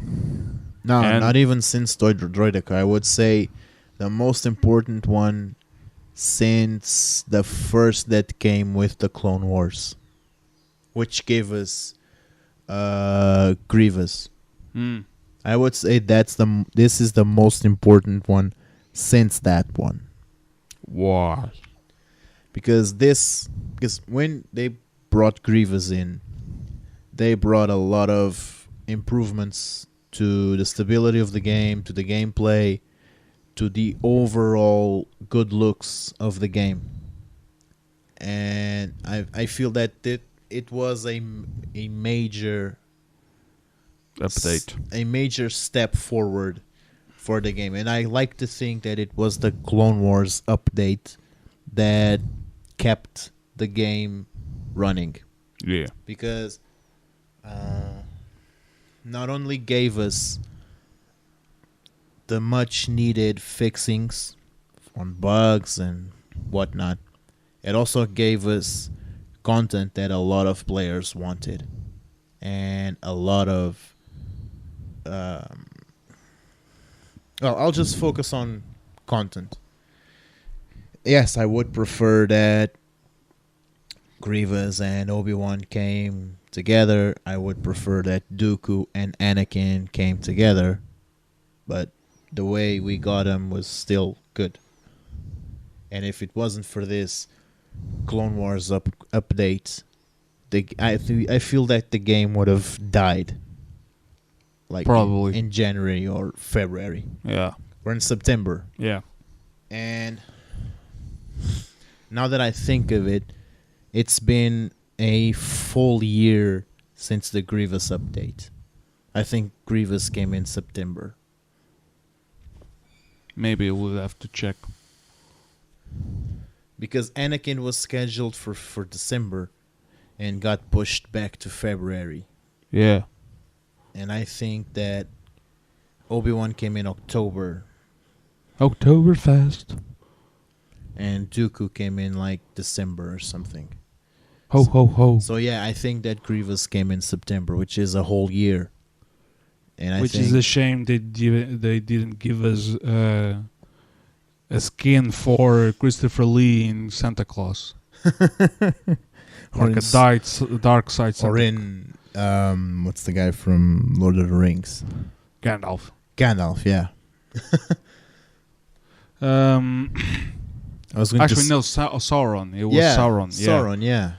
No, And- not even since Droideka. I would say the most important one since the first that came with the Clone Wars, which gave us Grievous. I would say this is the most important one since that one. Why? Because when they brought Grievous in, they brought a lot of improvements to the stability of the game, to the gameplay, to the overall good looks of the game. And I feel that it was a major Update. a major step forward for the game. And I like to think that it was the Clone Wars update that kept the game running, Yeah. because not only gave us the much needed fixings on bugs and whatnot, it also gave us content that a lot of players wanted, and a lot of well, I'll just focus on content. Yes, I would prefer that Grievous and Obi-Wan came together. I would prefer that Dooku and Anakin came together. But the way we got them was still good. And if it wasn't for this Clone Wars update, I feel that the game would have died. Like Probably. in January or February. Yeah. Or in September. Yeah. And now that I think of it, it's been a full year since the Grievous update. I think Grievous came in September. Maybe we'll have to check. Because Anakin was scheduled for December and got pushed back to February. Yeah. And I think that Obi-Wan came in October. Oktoberfest. And Dooku came in like December or something. Ho, ho, ho. So yeah, I think that Grievous came in September, which is a whole year. And Which is a shame they didn't give us a skin for Christopher Lee in Santa Claus. Like a dark side Santa. Or in, what's the guy from Lord of the Rings? Gandalf. Gandalf, yeah. I was going Actually, no, Sauron. It was Sauron. Yeah. Sauron, yeah.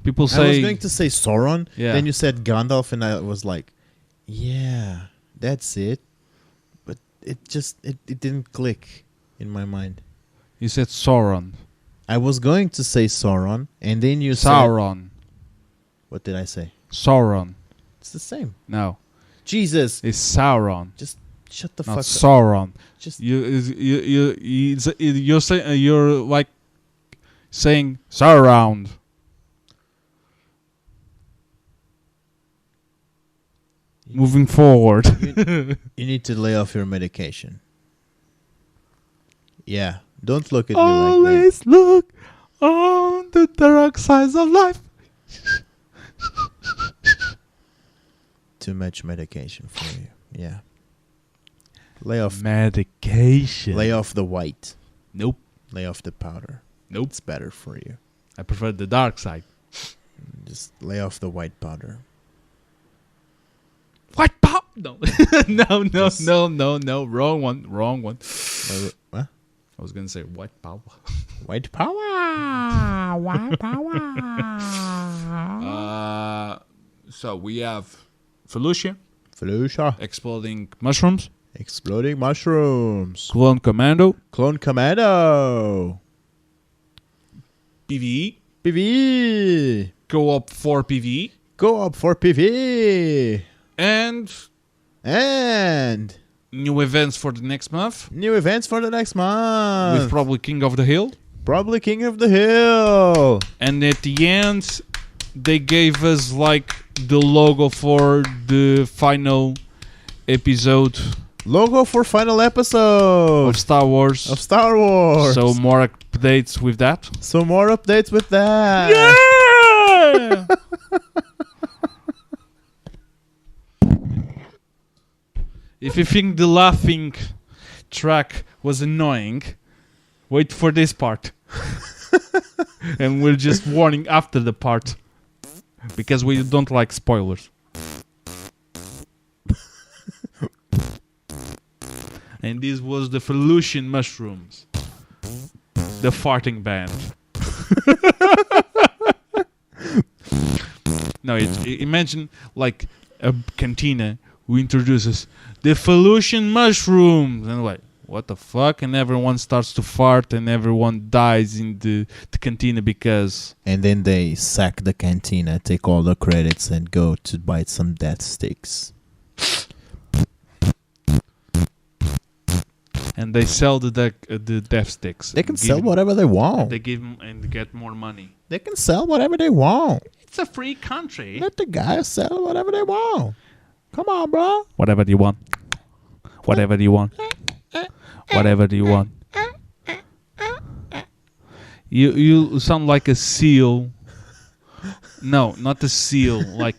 People say... I was going to say Sauron, yeah. Then you said Gandalf, and I was like, yeah, that's it. But it didn't click in my mind. You said Sauron. I was going to say Sauron, and then you Sauron. said... What did I say? Sauron. It's the same. No. Jesus. It's Sauron. Just shut the Not fuck up. Sauron. Just you're saying you're like saying surround. Moving forward. You need to lay off your medication. Yeah. Don't look at me like that. Always look on the dark sides of life. Too much medication for you. Yeah. Lay off medication. Lay off the white. Nope. Lay off the powder. Nope. It's better for you. I prefer the dark side. Just lay off the white powder. White power? No. No. Wrong one. What? I was gonna say white power. White power. White power. So we have Felucia. Exploding mushrooms. Exploding mushrooms. Clone Commando. Clone Commando. PvE. PvE. Co-op for PvE. Co-op for PvE. And new events for the next month. With probably King of the Hill. And at the end, they gave us like the logo for the final episode. Logo for final episode. Of Star Wars. So more updates with that. Yeah! If you think the laughing track was annoying, wait for this part. And we're just warning after the part. Because we don't like spoilers. And this was the Felucian mushrooms. The farting band. No, imagine like a cantina who introduces the Felucian mushrooms, and like, what the fuck? And everyone starts to fart, and everyone dies in the cantina because. And then they sack the cantina, take all the credits, and go to buy some death sticks. And they sell the death sticks. They can sell whatever they want. They give them and get more money. They can sell whatever they want. It's a free country. Let the guys sell whatever they want. Come on, bro. Whatever do you want. Whatever do you want. Whatever do you want. You sound like a seal. No, not a seal. Like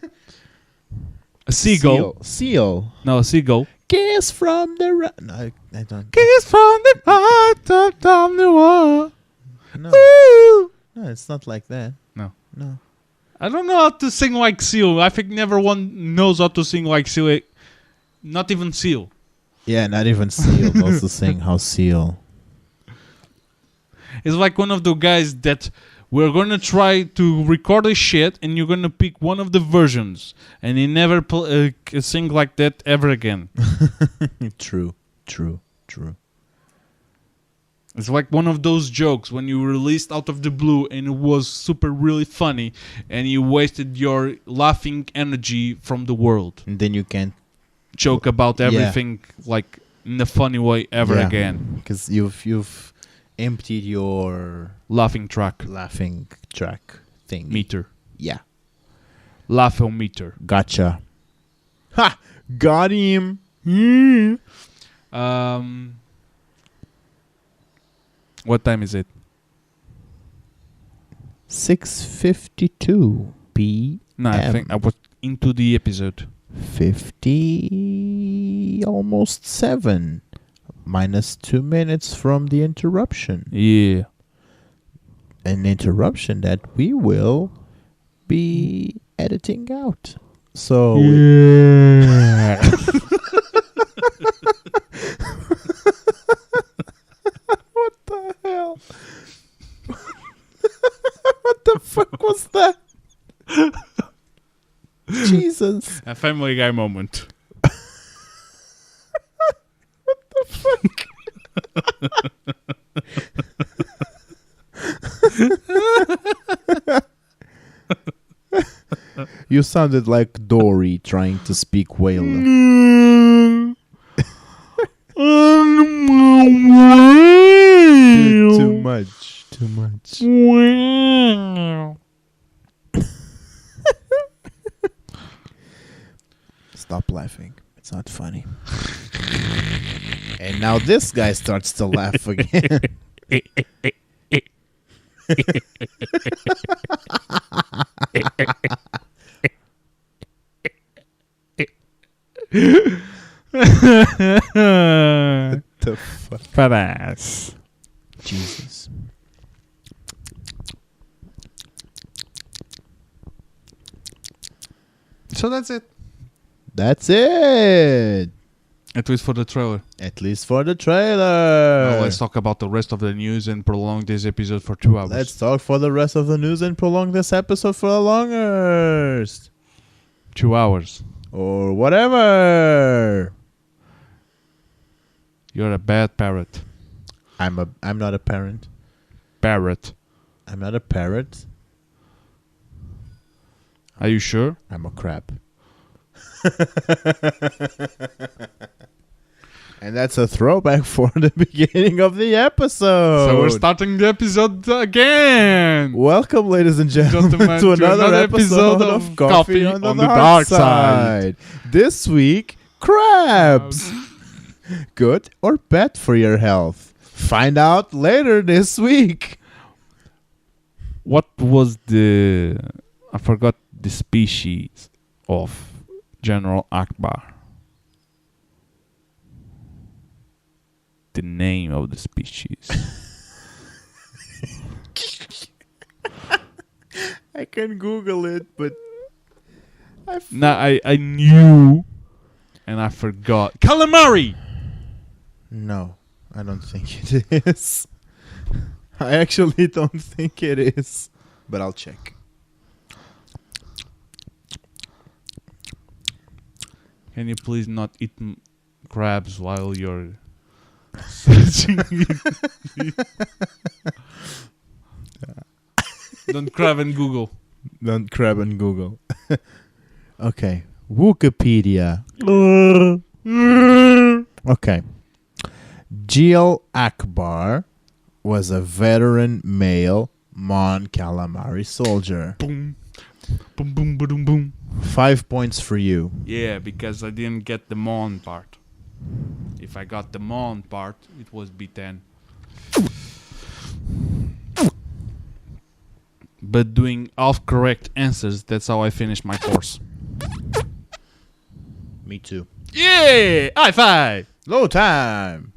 a seagull. Seal. No, a seagull. Kiss from the no, I don't. Kiss from the heart of the world. No. Ooh. No, it's not like that. No. I don't know how to sing like Seal. I think everyone knows how to sing like Seal. Not even Seal. Yeah, not even Seal knows to sing how Seal. It's like one of the guys that we're going to try to record a shit and you're going to pick one of the versions. And he never sing like that ever again. True. It's like one of those jokes when you released out of the blue and it was super really funny and you wasted your laughing energy from the world. And then you can't joke about everything like in a funny way ever again. Because you've emptied your laughing track thing. Meter. Yeah. Laugh-o-meter. Gotcha. Ha! Got him. What time is it? 6:52 p.m. No, I think I was into the episode. 50, almost 7. Minus 2 minutes from the interruption. Yeah. An interruption that we will be editing out. So... Yeah. What the hell? What the fuck was that? Jesus. A Family Guy moment. What the fuck? You sounded like Dory trying to speak whale. Too much. Stop laughing. It's not funny. And now this guy starts to laugh again. The fuck? Fat ass. Jesus. So that's it. That's it. At least for the trailer. At least for the trailer. Now let's talk about the rest of the news and prolong this episode for 2 hours. Let's talk for the rest of the news and prolong this episode for the longest. 2 hours. Or whatever. You're a bad parrot. I'm not a parent. Parrot. I'm not a parrot. Are you sure? I'm a crab. And that's a throwback for the beginning of the episode. So we're starting the episode again. Welcome, ladies and gentlemen, to another episode of Coffee on the Dark Side. This week, crabs. Good or bad for your health? Find out later this week. What was I forgot the species of General Akbar. The name of the species. I can Google it, but I knew and I forgot. Calamari. No, I don't think it is. I actually don't think it is, but I'll check. Can you please not eat crabs while you're searching it? Don't crab and Google. Don't crab and Google. Okay. Wikipedia. Okay. Gil Akbar was a veteran male Mon Calamari soldier. Boom. Boom, boom, boom, boom. 5 points for you. Yeah, because I didn't get the Mon part. If I got the Mon part, it would be 10. But doing half correct answers, that's how I finished my course. Me too. Yeah! High five! Low time!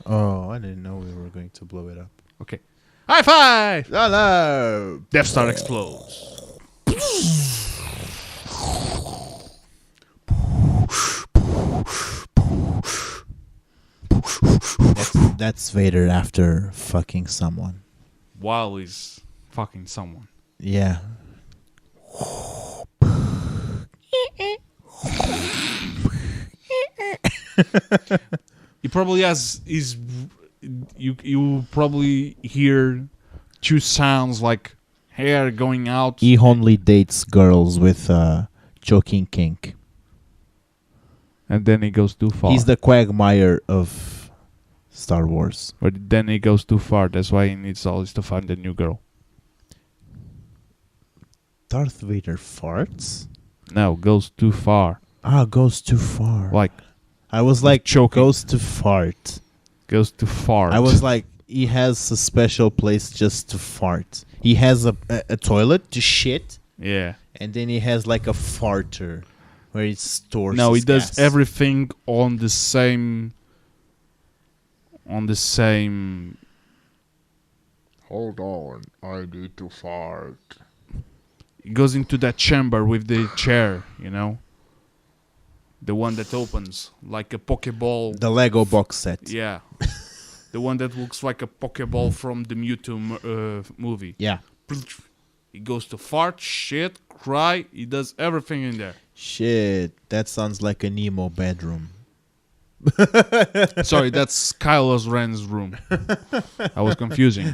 Oh, I didn't know we were going to blow it up. Okay. High five! Hello! Death Star explodes. That's Vader after fucking someone. While he's fucking someone. Yeah. He probably has his you probably hear two sounds like hair going out. He only dates girls with choking kink. And then he goes too far. He's the Quagmire of Star Wars. But then he goes too far. That's why he needs always to find a new girl. Darth Vader farts? No, goes too far. Goes too far. Like, I was like, choking. Goes to fart. Goes too far. I was like, he has a special place just to fart. He has a toilet to shit. Yeah. And then he has like a farter where he stores No, he his does gas. everything on the same. Hold on, I need to fart. He goes into that chamber with the chair, you know? The one that opens like a Pokeball. The Lego box set. Yeah. The one that looks like a Pokeball from the Mewtwo movie. Yeah. He goes to fart, shit, cry. He does everything in there. Shit, that sounds like a Nemo bedroom. Sorry, that's Kylo Ren's room. I was confusing.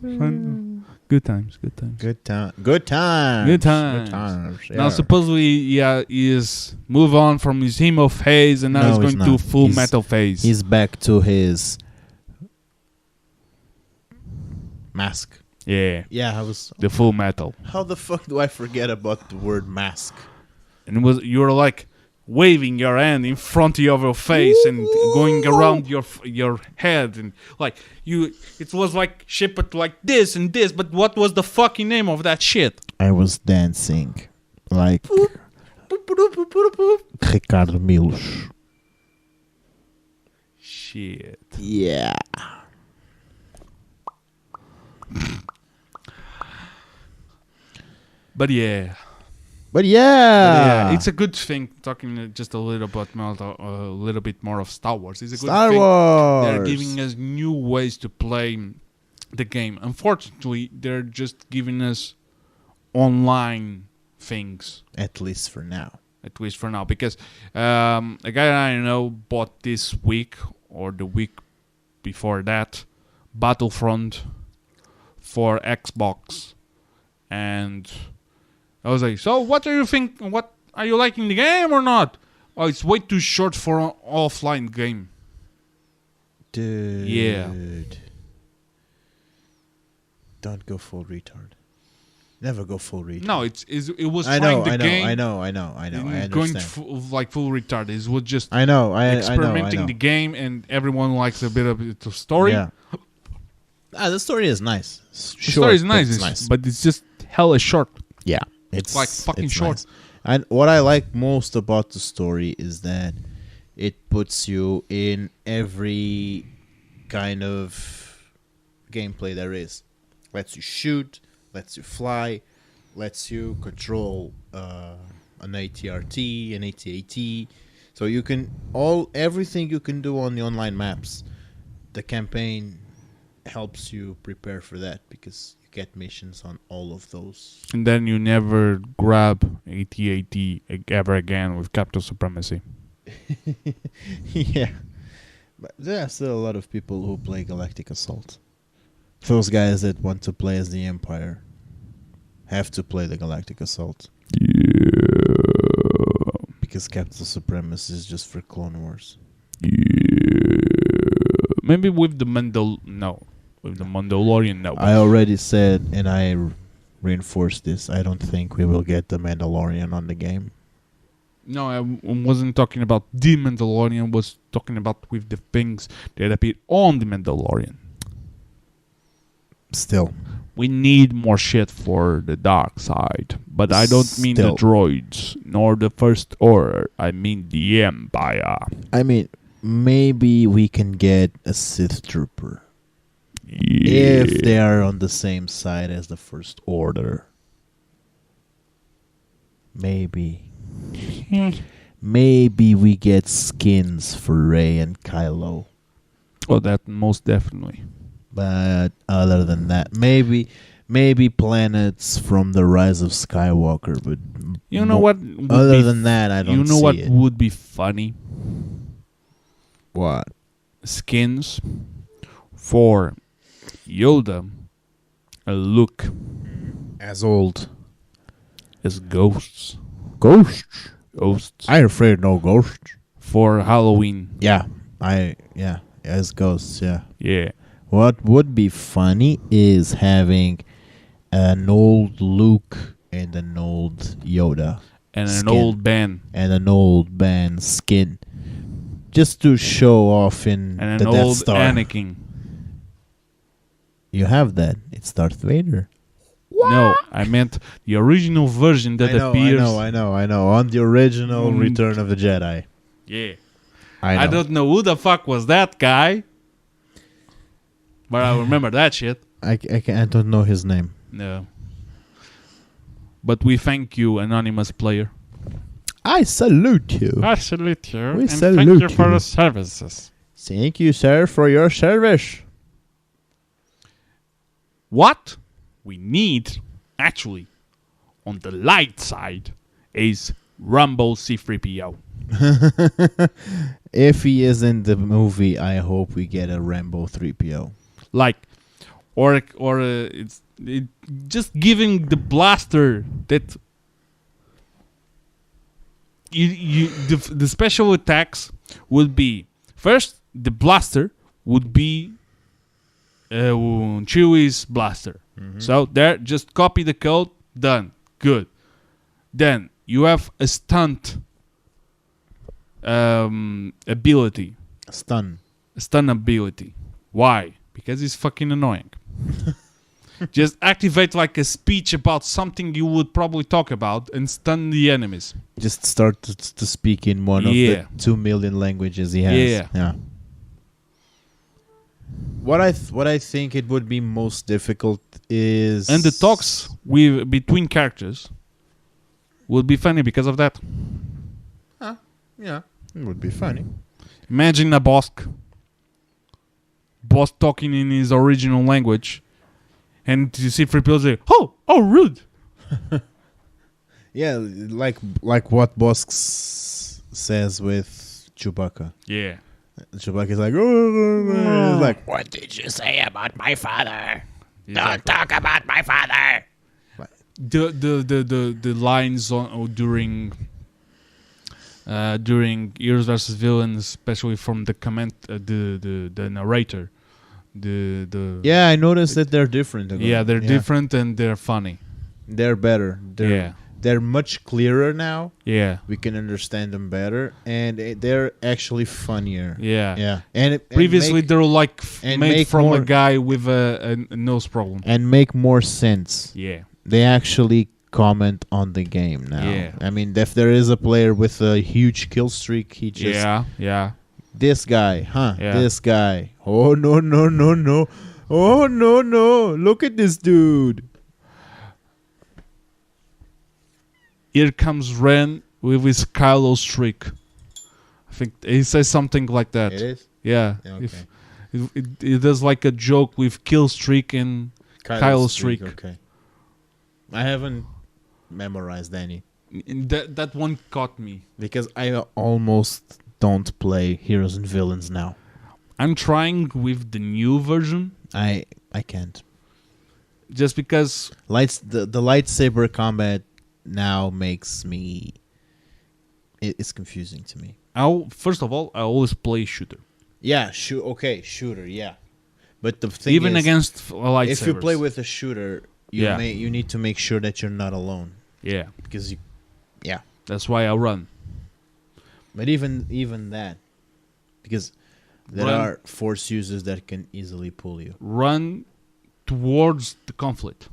Fun. Good times. Good times. Yeah. Now, supposedly, he is move on from his emo phase, and now he's going to full metal phase. He's back to his mask. Yeah, I was. the full metal. How the fuck do I forget about the word mask? And you were like waving your hand in front of your face and going around your head, and like it was like shaped like this and this. But what was the fucking name of that shit? I was dancing like Ricardo Milos. Shit. Yeah. But yeah. It's a good thing talking just a little bit more of Star Wars. It's a good Star thing. Wars. They're giving us new ways to play the game. Unfortunately, they're just giving us online things. At least for now. Because a guy I know bought this week or the week before that Battlefront for Xbox, and I was like, so what do you think? What are you liking the game or not? Oh, it's way too short for an offline game. Dude. Yeah. Don't go full retard. Never go full retard. No, it was I trying know, the I know, game. I know. I understand. Going like full retard. It was just I know. experimenting the game, and everyone likes a bit of the story. Yeah. The story is nice. The story is nice, nice. but it's just hella short. Yeah. It's like fucking short. Nice. And what I like most about the story is that it puts you in every kind of gameplay there is. Lets you shoot, lets you fly, lets you control an ATRT, an AT-AT. So you can everything you can do on the online maps. The campaign helps you prepare for that because you get missions on all of those. And then you never grab AT-AT ever again with Capital Supremacy. Yeah. But there are still a lot of people who play Galactic Assault. Those guys that want to play as the Empire have to play the Galactic Assault. Yeah. Because Capital Supremacy is just for Clone Wars. Yeah. Maybe with the Mandalorian, no. I already said, and I reinforced this, I don't think we will get the Mandalorian on the game. No, I wasn't talking about the Mandalorian. I was talking about with the things that appear on the Mandalorian. Still. We need more shit for the dark side. But I don't mean the droids, nor the First Order. I mean the Empire. I mean, maybe we can get a Sith Trooper. Yeah. If they are on the same side as the First Order. Maybe. Maybe we get skins for Rey and Kylo. Oh, that most definitely. But other than that, maybe planets from the Rise of Skywalker. But you know what? Other than that, I don't see it. You know what would be funny? What? skins for Yoda, Luke As old. as ghosts. Ghosts? Ghosts. I'm afraid no ghosts. For Halloween. Yeah. As ghosts, yeah. Yeah. What would be funny is having an old Luke and an old Yoda. And skin. an old Ben. And an old Ben skin. Just to show off in And the an Death old Star. Anakin. You have that. It's Darth Vader. No, I meant the original version that appears. I know. On the original Return of the Jedi. Yeah. I know. I don't know who the fuck was that guy. But I remember that shit. I don't know his name. No. But we thank you, anonymous player. I salute you. I salute you. We and salute thank you for you. the services. Thank you, sir, for your service. What we need, actually, on the light side, is Rumble C3PO. If he is in the movie, I hope we get a Rambo 3PO. Like, just giving the blaster that the special attacks would be first the blaster would be Chewie's blaster. So there, just copy the code, done, good. Then you have a stunt ability, Stun. stun ability. Why? Because it's fucking annoying. Just activate like a speech about something you would probably talk about and stun the enemies. Just start to speak in one of the 2 million languages he has. Yeah. What I think it would be most difficult is, And the talks between characters would be funny because of that. Yeah, it would be funny. Imagine a boss talking in his original language, and you see C-3PO say, "Oh, rude." Yeah, like what Bosk says with Chewbacca. Yeah. Chewbacca's like, oh, like, What did you say about my father? Exactly. Don't talk about my father. The lines during Heroes vs Villains, especially from the the narrator, yeah, I noticed that they're different. they're different and they're funny. They're better. They're much clearer now. Yeah. We can understand them better, and they're actually funnier. Yeah. And previously they were like made from more, a guy with a nose problem. And make more sense. Yeah. They actually comment on the game now. Yeah. I mean, if there is a player with a huge kill streak, he just Yeah. This guy, huh? Yeah. This guy. Oh no. Oh no. Look at this dude. Here comes Ren with his Kylo streak. I think he says something like that. It is? Yeah. Okay. It does like a joke with kill streak and Kylo streak. Okay. I haven't memorized any. And that one caught me. Because I almost don't play Heroes and Villains now. I'm trying with the new version. I can't. Just because The lightsaber combat now makes me... It's confusing to me. First of all, I always play shooter. Yeah, shooter, yeah. But the thing Even is, against lightsabers. if you play with a shooter, you Yeah. you need to make sure that you're not alone. Yeah. Because That's why I run. But even that, because there are force users that can easily pull you. Run towards the conflict.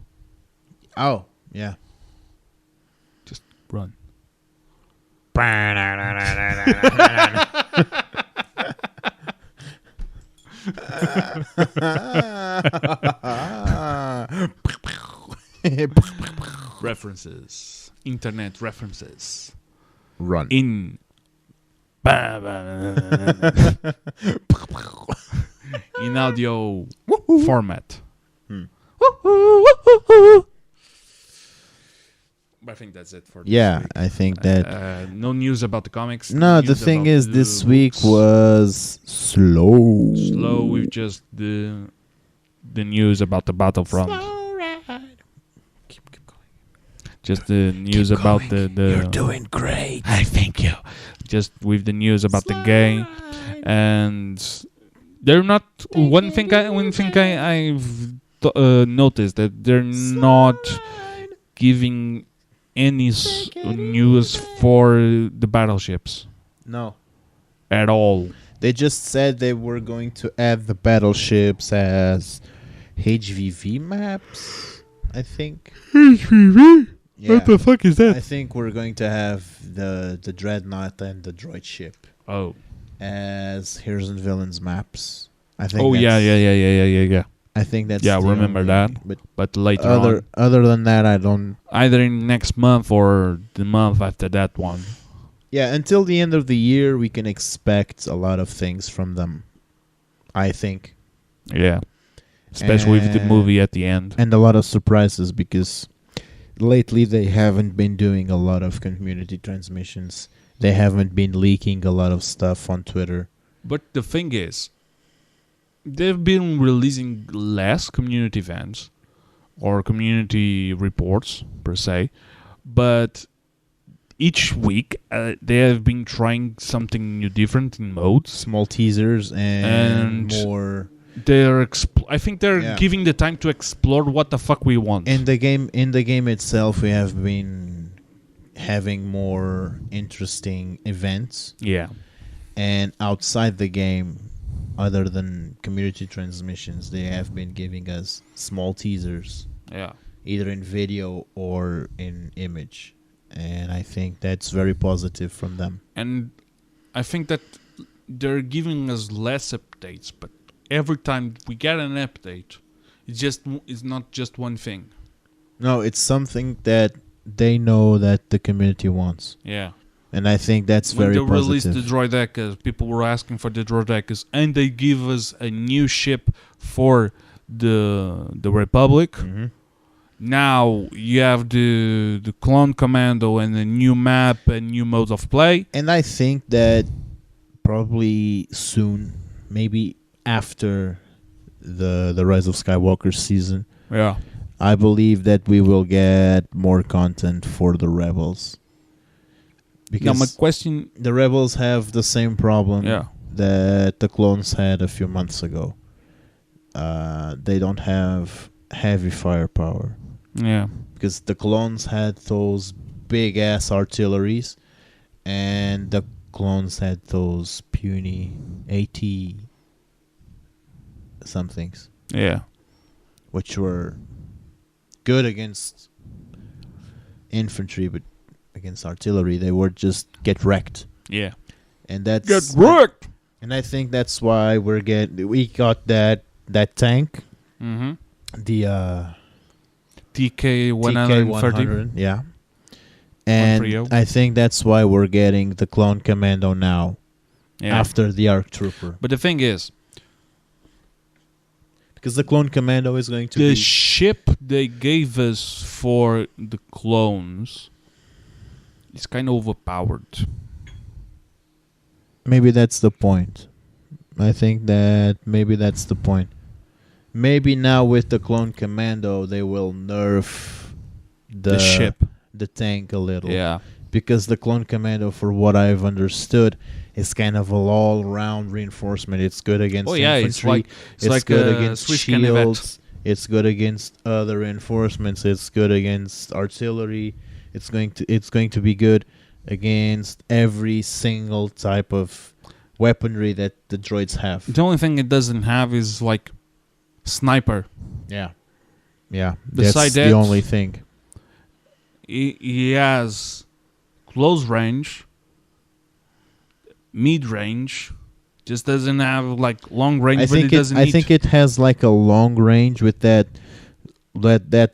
Oh, yeah. Just run. References. Internet references. Run. In in audio format. I think that's it for this week. I think that... no news about the comics. No, the thing is, this week was slow. Slow with just the news about the Battlefront. Slow ride. Keep going. Just the news about the... You're doing great. I thank you. Just with the news about the game. And they're not... One thing I've noticed that they're not giving any news for the battleships. No. At all. They just said they were going to add the battleships as HVV maps, I think. HVV? Yeah. What the fuck is that? I think we're going to have the Dreadnought and the droid ship as heroes and villains maps. I think. Oh yeah. I think that's... Yeah, remember that. But later on. Other than that, I don't... Either in next month or the month after that one. Yeah, until the end of the year, we can expect a lot of things from them, I think. Yeah. Especially with the movie at the end. And a lot of surprises, because lately they haven't been doing a lot of community transmissions. They haven't been leaking a lot of stuff on Twitter. But the thing is, they've been releasing less community events or community reports, per se. But each week, they have been trying something new, different in modes. Small teasers and more... I think they're giving the time to explore what the fuck we want. In the game itself, we have been having more interesting events. Yeah. And outside the game, other than community transmissions, they have been giving us small teasers. Yeah. Either in video or in image. And I think that's very positive from them. And I think that they're giving us less updates, but every time we get an update, it's not just one thing. No, it's something that they know that the community wants. Yeah. And I think that's very positive. When they released the droidekas, people were asking for the droidekas, and they give us a new ship for the Republic. Mm-hmm. Now you have the Clone Commando and a new map and new modes of play. And I think that probably soon, maybe after the Rise of Skywalker season, I believe that we will get more content for the Rebels. Because now my question... the Rebels have the same problem that the clones had a few months ago. They don't have heavy firepower. Yeah. Because the clones had those big-ass artilleries, and the clones had those puny AT somethings. Yeah. Which were good against infantry, but against artillery, they would just get wrecked. Yeah. And that's... Get wrecked! And I think that's why we got that tank. Mm-hmm. The... TK-130. Yeah. And I think that's why we're getting the Clone Commando now. Yeah. After the ARC Trooper. But the thing is... Because the Clone Commando is going to be... The ship they gave us for the clones is kind of overpowered. Maybe that's the point. I think that maybe that's the point. Maybe now with the Clone Commando, they will nerf the ship, the tank a little. Yeah. Because the Clone Commando, for what I've understood, is kind of an all-round reinforcement. It's good against infantry. It's like good against shields. It's good against other reinforcements. It's good against artillery. It's going to be good against every single type of weaponry that the droids have. The only thing it doesn't have is like sniper. Yeah. That's the only thing. He has close range, mid range. Just doesn't have like long range. I think it has like a long range with that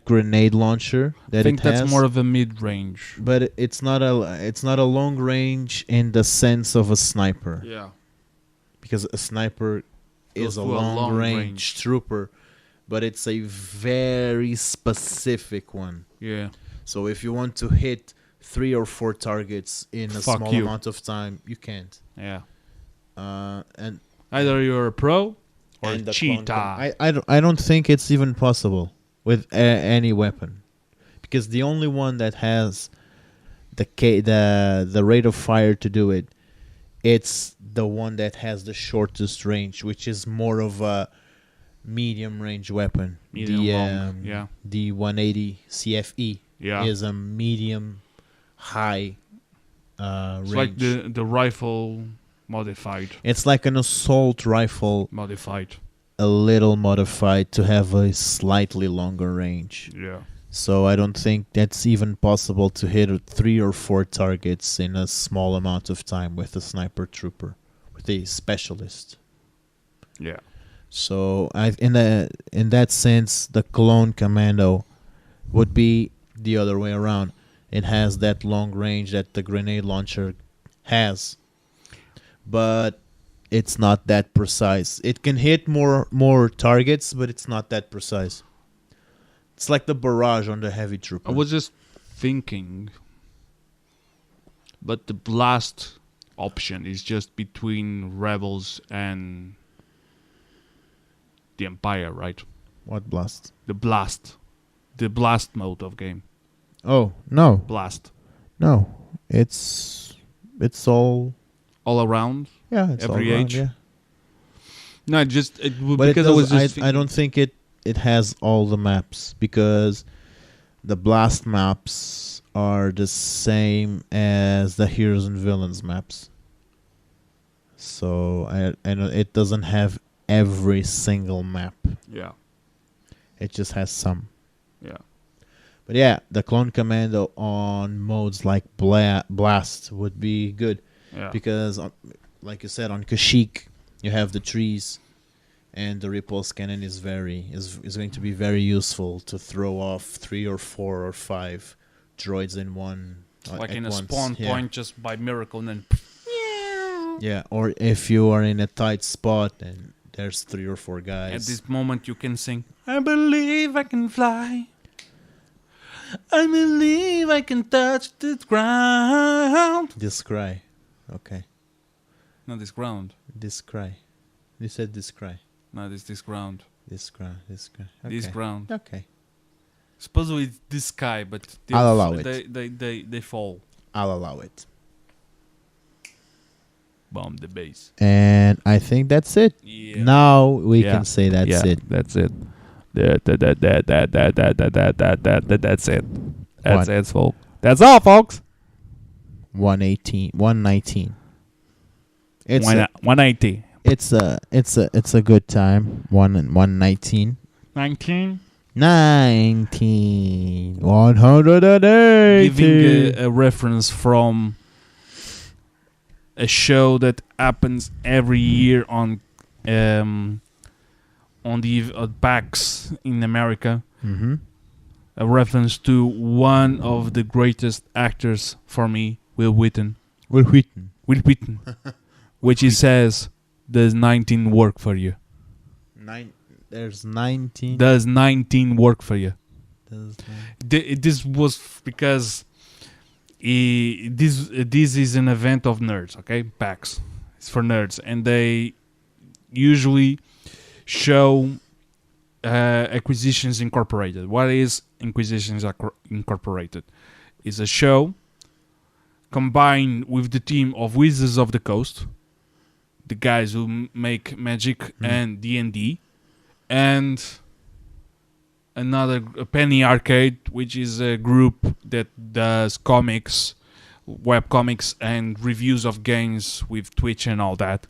grenade launcher. I think that's more of a mid range. But it's not a long range in the sense of a sniper. Yeah. Because a sniper is a long range trooper, but it's a very specific one. Yeah. So if you want to hit 3 or 4 targets in a small amount of time, you can't. Yeah. And either you're a pro or and a cheetah. I don't think it's even possible with any weapon, because the only one that has the rate of fire to do it, it's the one that has the shortest range, which is more of a medium range weapon. The 180 CFE is a medium high it's range. like the rifle modified. It's like an assault rifle modified, a little modified to have a slightly longer range. Yeah. So I don't think that's even possible to hit 3 or 4 targets in a small amount of time with a sniper trooper, with a specialist. Yeah. So in that sense, the clone commando would be the other way around. It has that long range that the grenade launcher has, but it's not that precise. It can hit more targets, but it's not that precise. It's like the barrage on the heavy trooper. I was just thinking, but the blast option is just between rebels and the Empire, right? What blast? The blast mode of game. Oh no, blast. No, it's all around. Yeah, it's every all around, age. Yeah. No, just because I was just. I don't think it has all the maps, because the blast maps are the same as the heroes and villains maps. So I know it doesn't have every single map. Yeah. It just has some. Yeah. But yeah, the clone commando on modes like blast would be good. Yeah. Because like you said, on Kashyyyk you have the trees, and the repulse cannon is going to be very useful to throw off 3 or 4 or 5 droids in one. Like in a spawn point, just by miracle, and then. Yeah, or if you are in a tight spot and there's 3 or 4 guys. At this moment, you can sing, I believe I can fly. I believe I can touch the ground. This cry. Okay. No, this ground. This cry. You said this cry. No, this ground. This ground. This cry. Okay. This ground. Okay. Supposedly it's this sky, but I'll allow it. They fall. I'll allow it. Bomb the base. And I think that's it. Yeah. Now we can say that's it. That's it. That's it. That's it, folks. That's all, folks. 119. It's 180. It's a good time. 119. 19. 180. Giving a reference from a show that happens every year on the PAX in America. Mm-hmm. A reference to one of the greatest actors for me, Will Wheaton. Which he says, does 19 work for you? There's 19. Does 19 work for you? This was because this is an event of nerds, okay? PAX. It's for nerds. And they usually show Acquisitions Incorporated. What is Acquisitions Incorporated? It's a show combined with the team of Wizards of the Coast, the guys who make Magic and D&D, and another Penny Arcade, which is a group that does comics, web comics, and reviews of games with Twitch and all that.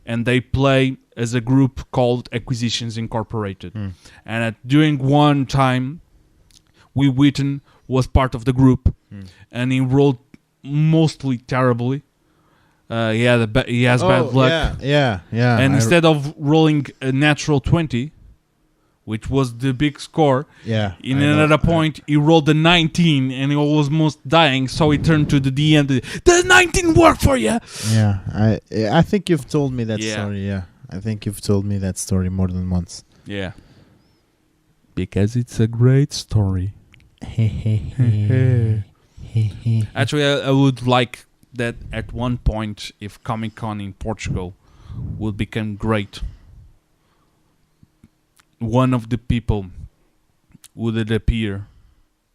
And they play as a group called Acquisitions Incorporated. And during one time, Will Wheaton was part of the group, and he rolled mostly terribly. He has bad luck. Yeah. And instead of rolling a natural 20, which was the big score, in another point, he rolled a 19 and he was almost dying, so he turned to the DM. Does 19 work for you? Yeah, I think you've told me that story, yeah. I think you've told me that story more than once. Yeah. Because it's a great story. Actually, I would like that at one point, if Comic-Con in Portugal would become great, one of the people would appear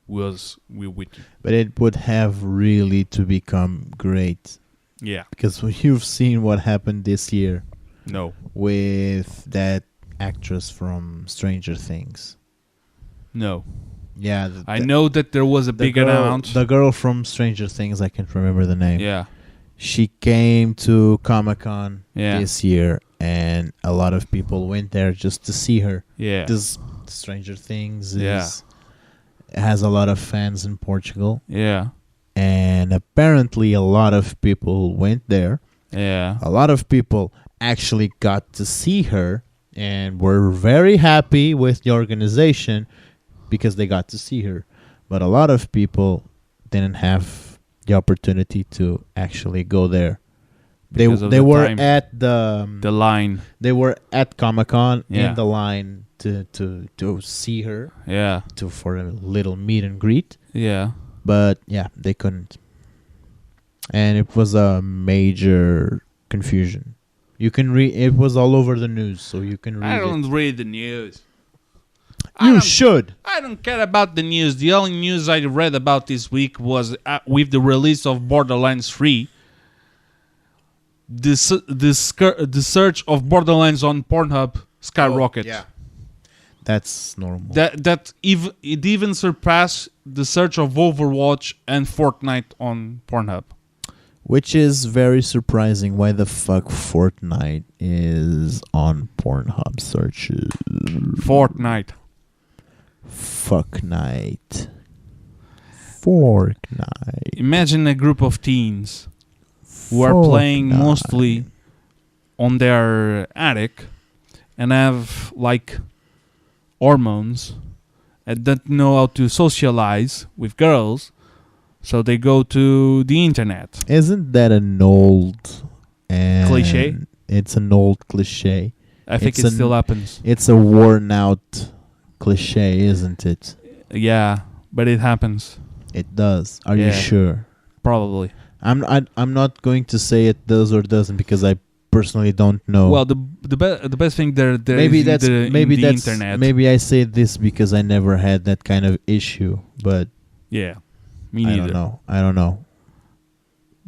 was Will Wheaton. But it would have really to become great. Yeah. Because you've seen what happened this year. No. With that actress from Stranger Things. No. Yeah. I know that there was a big amount. The girl from Stranger Things, I can't remember the name. Yeah. She came to Comic-Con this year, and a lot of people went there just to see her. Yeah. This Stranger Things has a lot of fans in Portugal. Yeah. And apparently a lot of people went there. Yeah. A lot of people actually got to see her and were very happy with the organization because they got to see her. But a lot of people didn't have the opportunity to actually go there. They were at the line. They were at Comic-Con in the line to see her. Yeah. For a little meet and greet. Yeah. But yeah, they couldn't. And it was a major confusion. You can read it was all over the news, so you can read it. I don't read the news. You should. I don't care about the news. The only news I read about this week was with the release of Borderlands 3. The search of Borderlands on Pornhub skyrocketed. Yeah. That's normal. It even surpassed the search of Overwatch and Fortnite on Pornhub. Which is very surprising. Why the fuck Fortnite is on Pornhub searches? Fortnite. Fuck night. Fortnite. Imagine a group of teens who are playing mostly on their attic and have like hormones and don't know how to socialize with girls, so they go to the internet. Isn't that an old cliche? It's an old cliche. I think it still happens. It's a worn out cliche, isn't it? Yeah, but it happens. It does. Are you sure? Probably. I'm not going to say it does or doesn't because I personally don't know. Well, the best thing there maybe is that's in maybe the that's internet. Maybe I say this because I never had that kind of issue, but yeah, me neither. I don't know.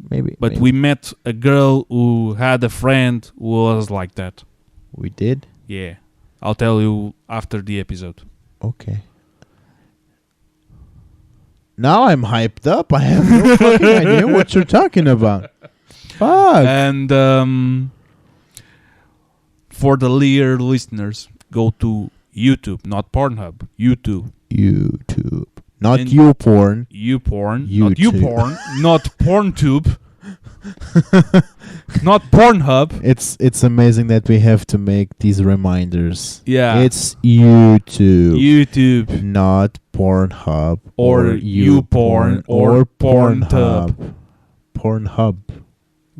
Maybe. But we met a girl who had a friend who was like that. We did? Yeah. I'll tell you after the episode. Okay. Now I'm hyped up. I have no fucking idea what you're talking about. Fuck. And for the Lear listeners, go to YouTube, not Pornhub. YouTube. Not YouPorn. YouPorn. YouTube. Not YouPorn. Not PornTube. Not Pornhub. It's amazing that we have to make these reminders. Yeah. It's YouTube. YouTube. Not Pornhub. Or YouPorn. Or Pornhub. Pornhub.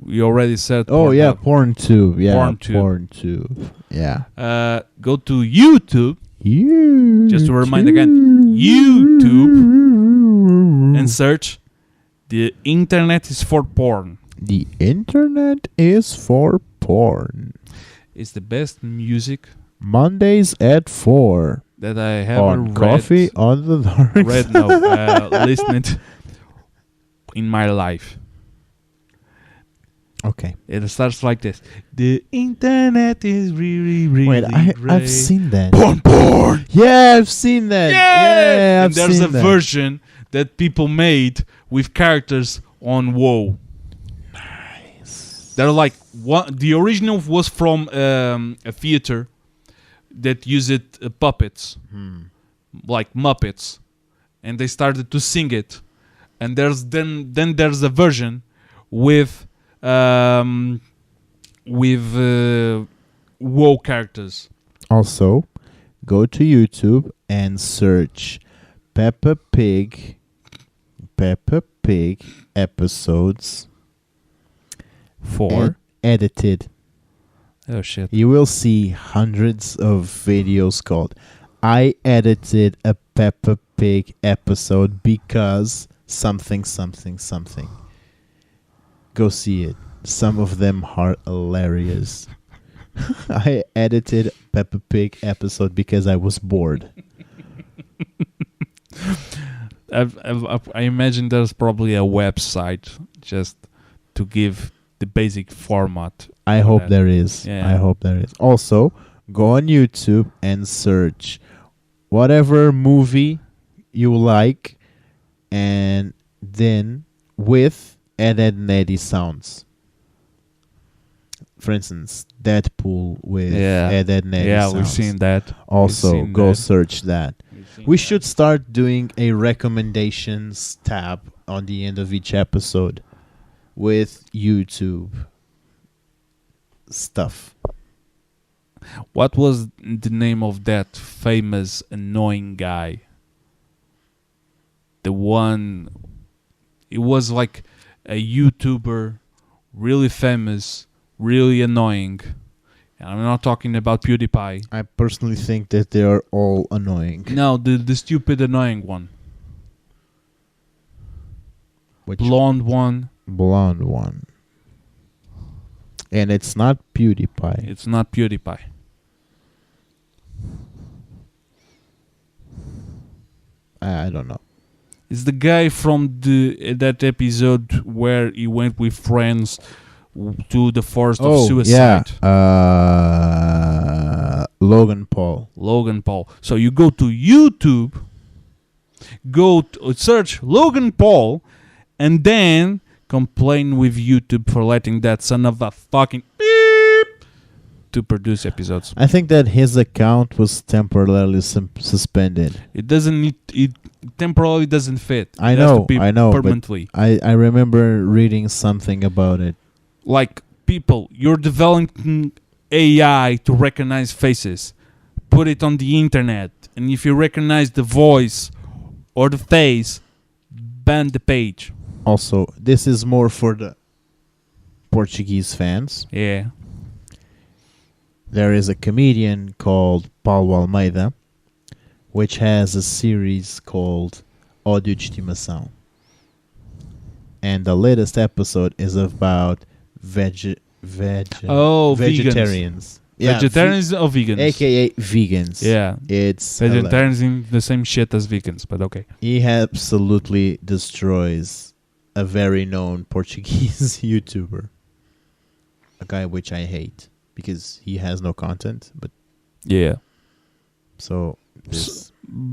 We already said Pornhub. Oh, yeah. PornTube. Yeah. PornTube. Yeah. Go to YouTube. Just to remind again. YouTube. And search The Internet is for Porn. The Internet is for Porn. It's the best music Mondays at 4 that I have on Coffee on the Dark listened in my life. Okay. It starts like this. The Internet is really, really great. I've seen that. Porn. Yeah, I've seen that. Yeah, and there's a version that people made with characters on WoW. Nice. They're like the original was from a theater that used puppets, like Muppets, and they started to sing it. And there's then there's a version with WoW characters. Also, go to YouTube and search Peppa Pig episodes for edited. Oh shit. You will see hundreds of videos called I edited a Peppa Pig episode because something. Go see it. Some of them are hilarious. I edited Peppa Pig episode because I was bored. I imagine there's probably a website just to give the basic format. I hope there is. Yeah. I hope there is. Also, go on YouTube and search whatever movie you like, and then with Ed, Edd n Eddy sounds. For instance, Deadpool with Ed, Edd n Eddy sounds. Yeah, we've seen that. Also, go search that. We should start doing a recommendations tab on the end of each episode with YouTube stuff. What was the name of that famous annoying guy? The one, it was like a YouTuber, really famous, really annoying. I'm not talking about PewDiePie. I personally think that they are all annoying. No, the stupid annoying one. Which blonde one. Blonde one. And it's not PewDiePie. It's not PewDiePie. I don't know. It's the guy from that episode where he went with friends to the forest of suicide. Yeah. Logan Paul. Logan Paul. So you go to YouTube, search Logan Paul, and then complain with YouTube for letting that son of a fucking beep to produce episodes. I think that his account was temporarily suspended. It doesn't. It temporarily doesn't fit. I It know. has to be I know. permanently. But I remember reading something about it. Like, people, you're developing AI to recognize faces. Put it on the internet, and if you recognize the voice or the face, ban the page. Also, this is more for the Portuguese fans. Yeah. There is a comedian called Paulo Almeida, which has a series called Ódio de Estimação. And the latest episode is about vegetarians. Yeah, vegetarians or vegans? AKA vegans. Yeah. It's vegetarians in the same shit as vegans, but okay. He absolutely destroys a very known Portuguese YouTuber. A guy which I hate because he has no content, but yeah. So this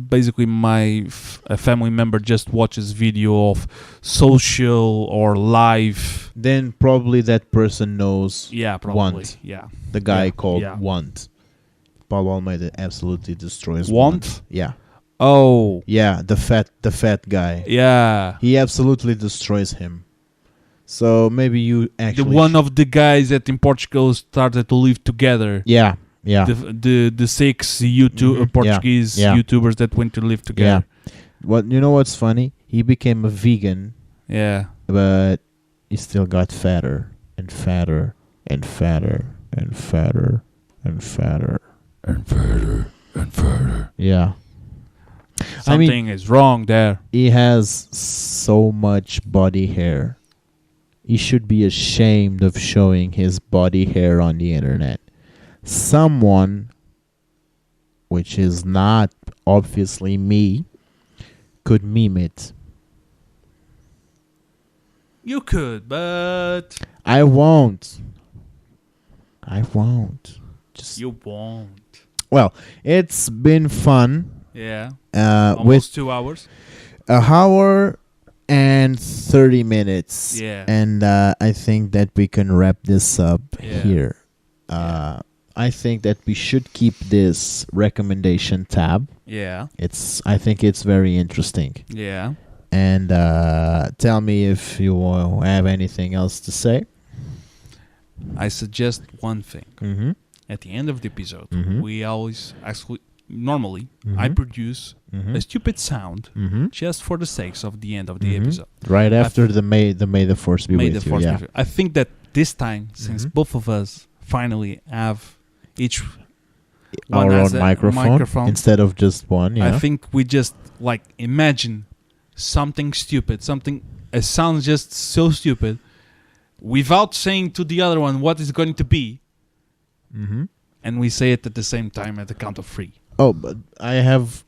basically a family member just watches video of social or live, then probably that person knows Want. Yeah. The guy called Want. Paulo Almeida absolutely destroys Want. Yeah. Oh. Yeah, the fat guy. Yeah. He absolutely destroys him. So maybe you actually the one of the guys that in Portugal started to live together. Yeah. Yeah. The 6 Portuguese YouTubers that went to live together. Yeah. You know what's funny? He became a vegan. Yeah. But he still got fatter and fatter and fatter and fatter and fatter and fatter and fatter. Yeah. Something is wrong there. He has so much body hair. He should be ashamed of showing his body hair on the internet. Someone, which is not obviously me, could meme it. You could, but I won't. Just you won't. Well, it's been fun. Yeah. Almost 2 hours. An hour and 30 minutes. Yeah. And I think that we can wrap this up here. I think that we should keep this recommendation tab. Yeah. I think it's very interesting. Yeah. And tell me if you have anything else to say. I suggest one thing. Mm-hmm. At the end of the episode, Mm-hmm. we always normally Mm-hmm. I produce Mm-hmm. a stupid sound Mm-hmm. just for the sakes of the end of the Mm-hmm. episode. Right after the May the Force be May with the you. Force be Yeah. with you. I think that this time, since Mhm. both of us finally have each Our one own has a microphone instead of just one. Yeah. I think we just Like, imagine something stupid, it sounds just so stupid, without saying to the other one what it's going to be, and we say it at the same time at the count of 3. Oh, but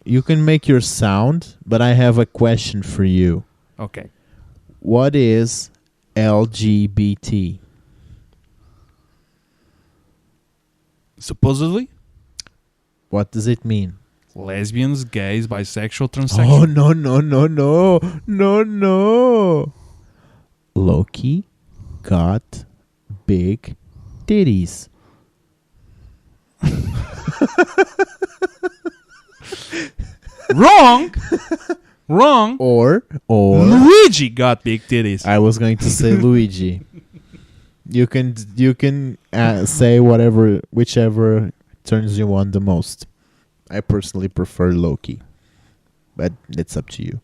you can make your sound, but I have a question for you. Okay. What is LGBT? Supposedly, What does it mean? lesbians, gays, bisexual, Oh, transsexual. no. Loki got big titties. Wrong. Or Luigi got big titties. I was going to say Luigi. You can say whichever turns you on the most. I personally prefer Loki, but it's up to you.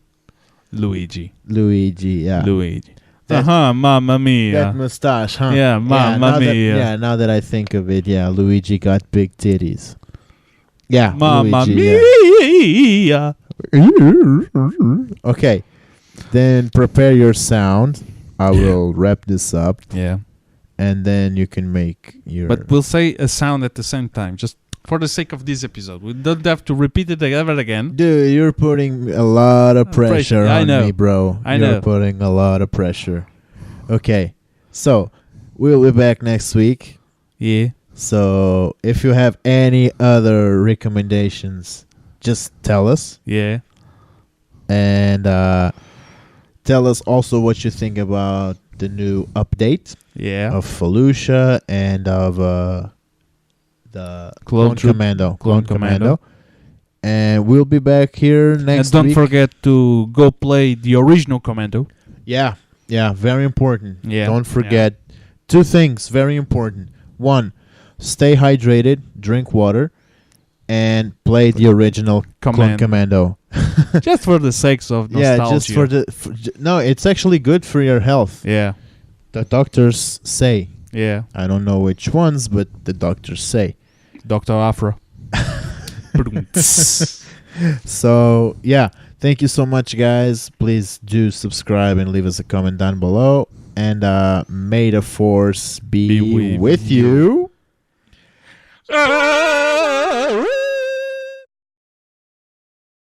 Luigi, yeah. Luigi. That- Mamma mia. That mustache, huh? Yeah, mamma now mia. That, now that I think of it, yeah, Luigi got big titties. Yeah, Mamma Luigi, mia. yeah. Okay, then prepare your sound. I will wrap this up, Yeah. and then you can make your... But we'll say a sound at the same time, just for the sake of this episode. We don't have to repeat it ever again. Dude, you're putting a lot of pressure I on know. me, bro. I You're know. putting a lot of pressure. Okay, so we'll be back next week. Yeah. So if you have any other recommendations, just tell us. Yeah. And tell us also what you think about the new update Yeah. of Felucia and of the Clone Commando. Clone Commando. And we'll be back here next And don't week. forget to go play the original Commando. Yeah, very important. Yeah. Don't forget 2 things, very important. 1, stay hydrated, drink water, and play the original Clone Commando. Just for the sakes of nostalgia. Yeah, just for no, it's actually good for your health. Yeah. The doctors say. Yeah. I don't know which ones, but the doctors say. Dr. Afro. So, yeah. Thank you so much, guys. Please do subscribe and leave us a comment down below. And may the force be with you.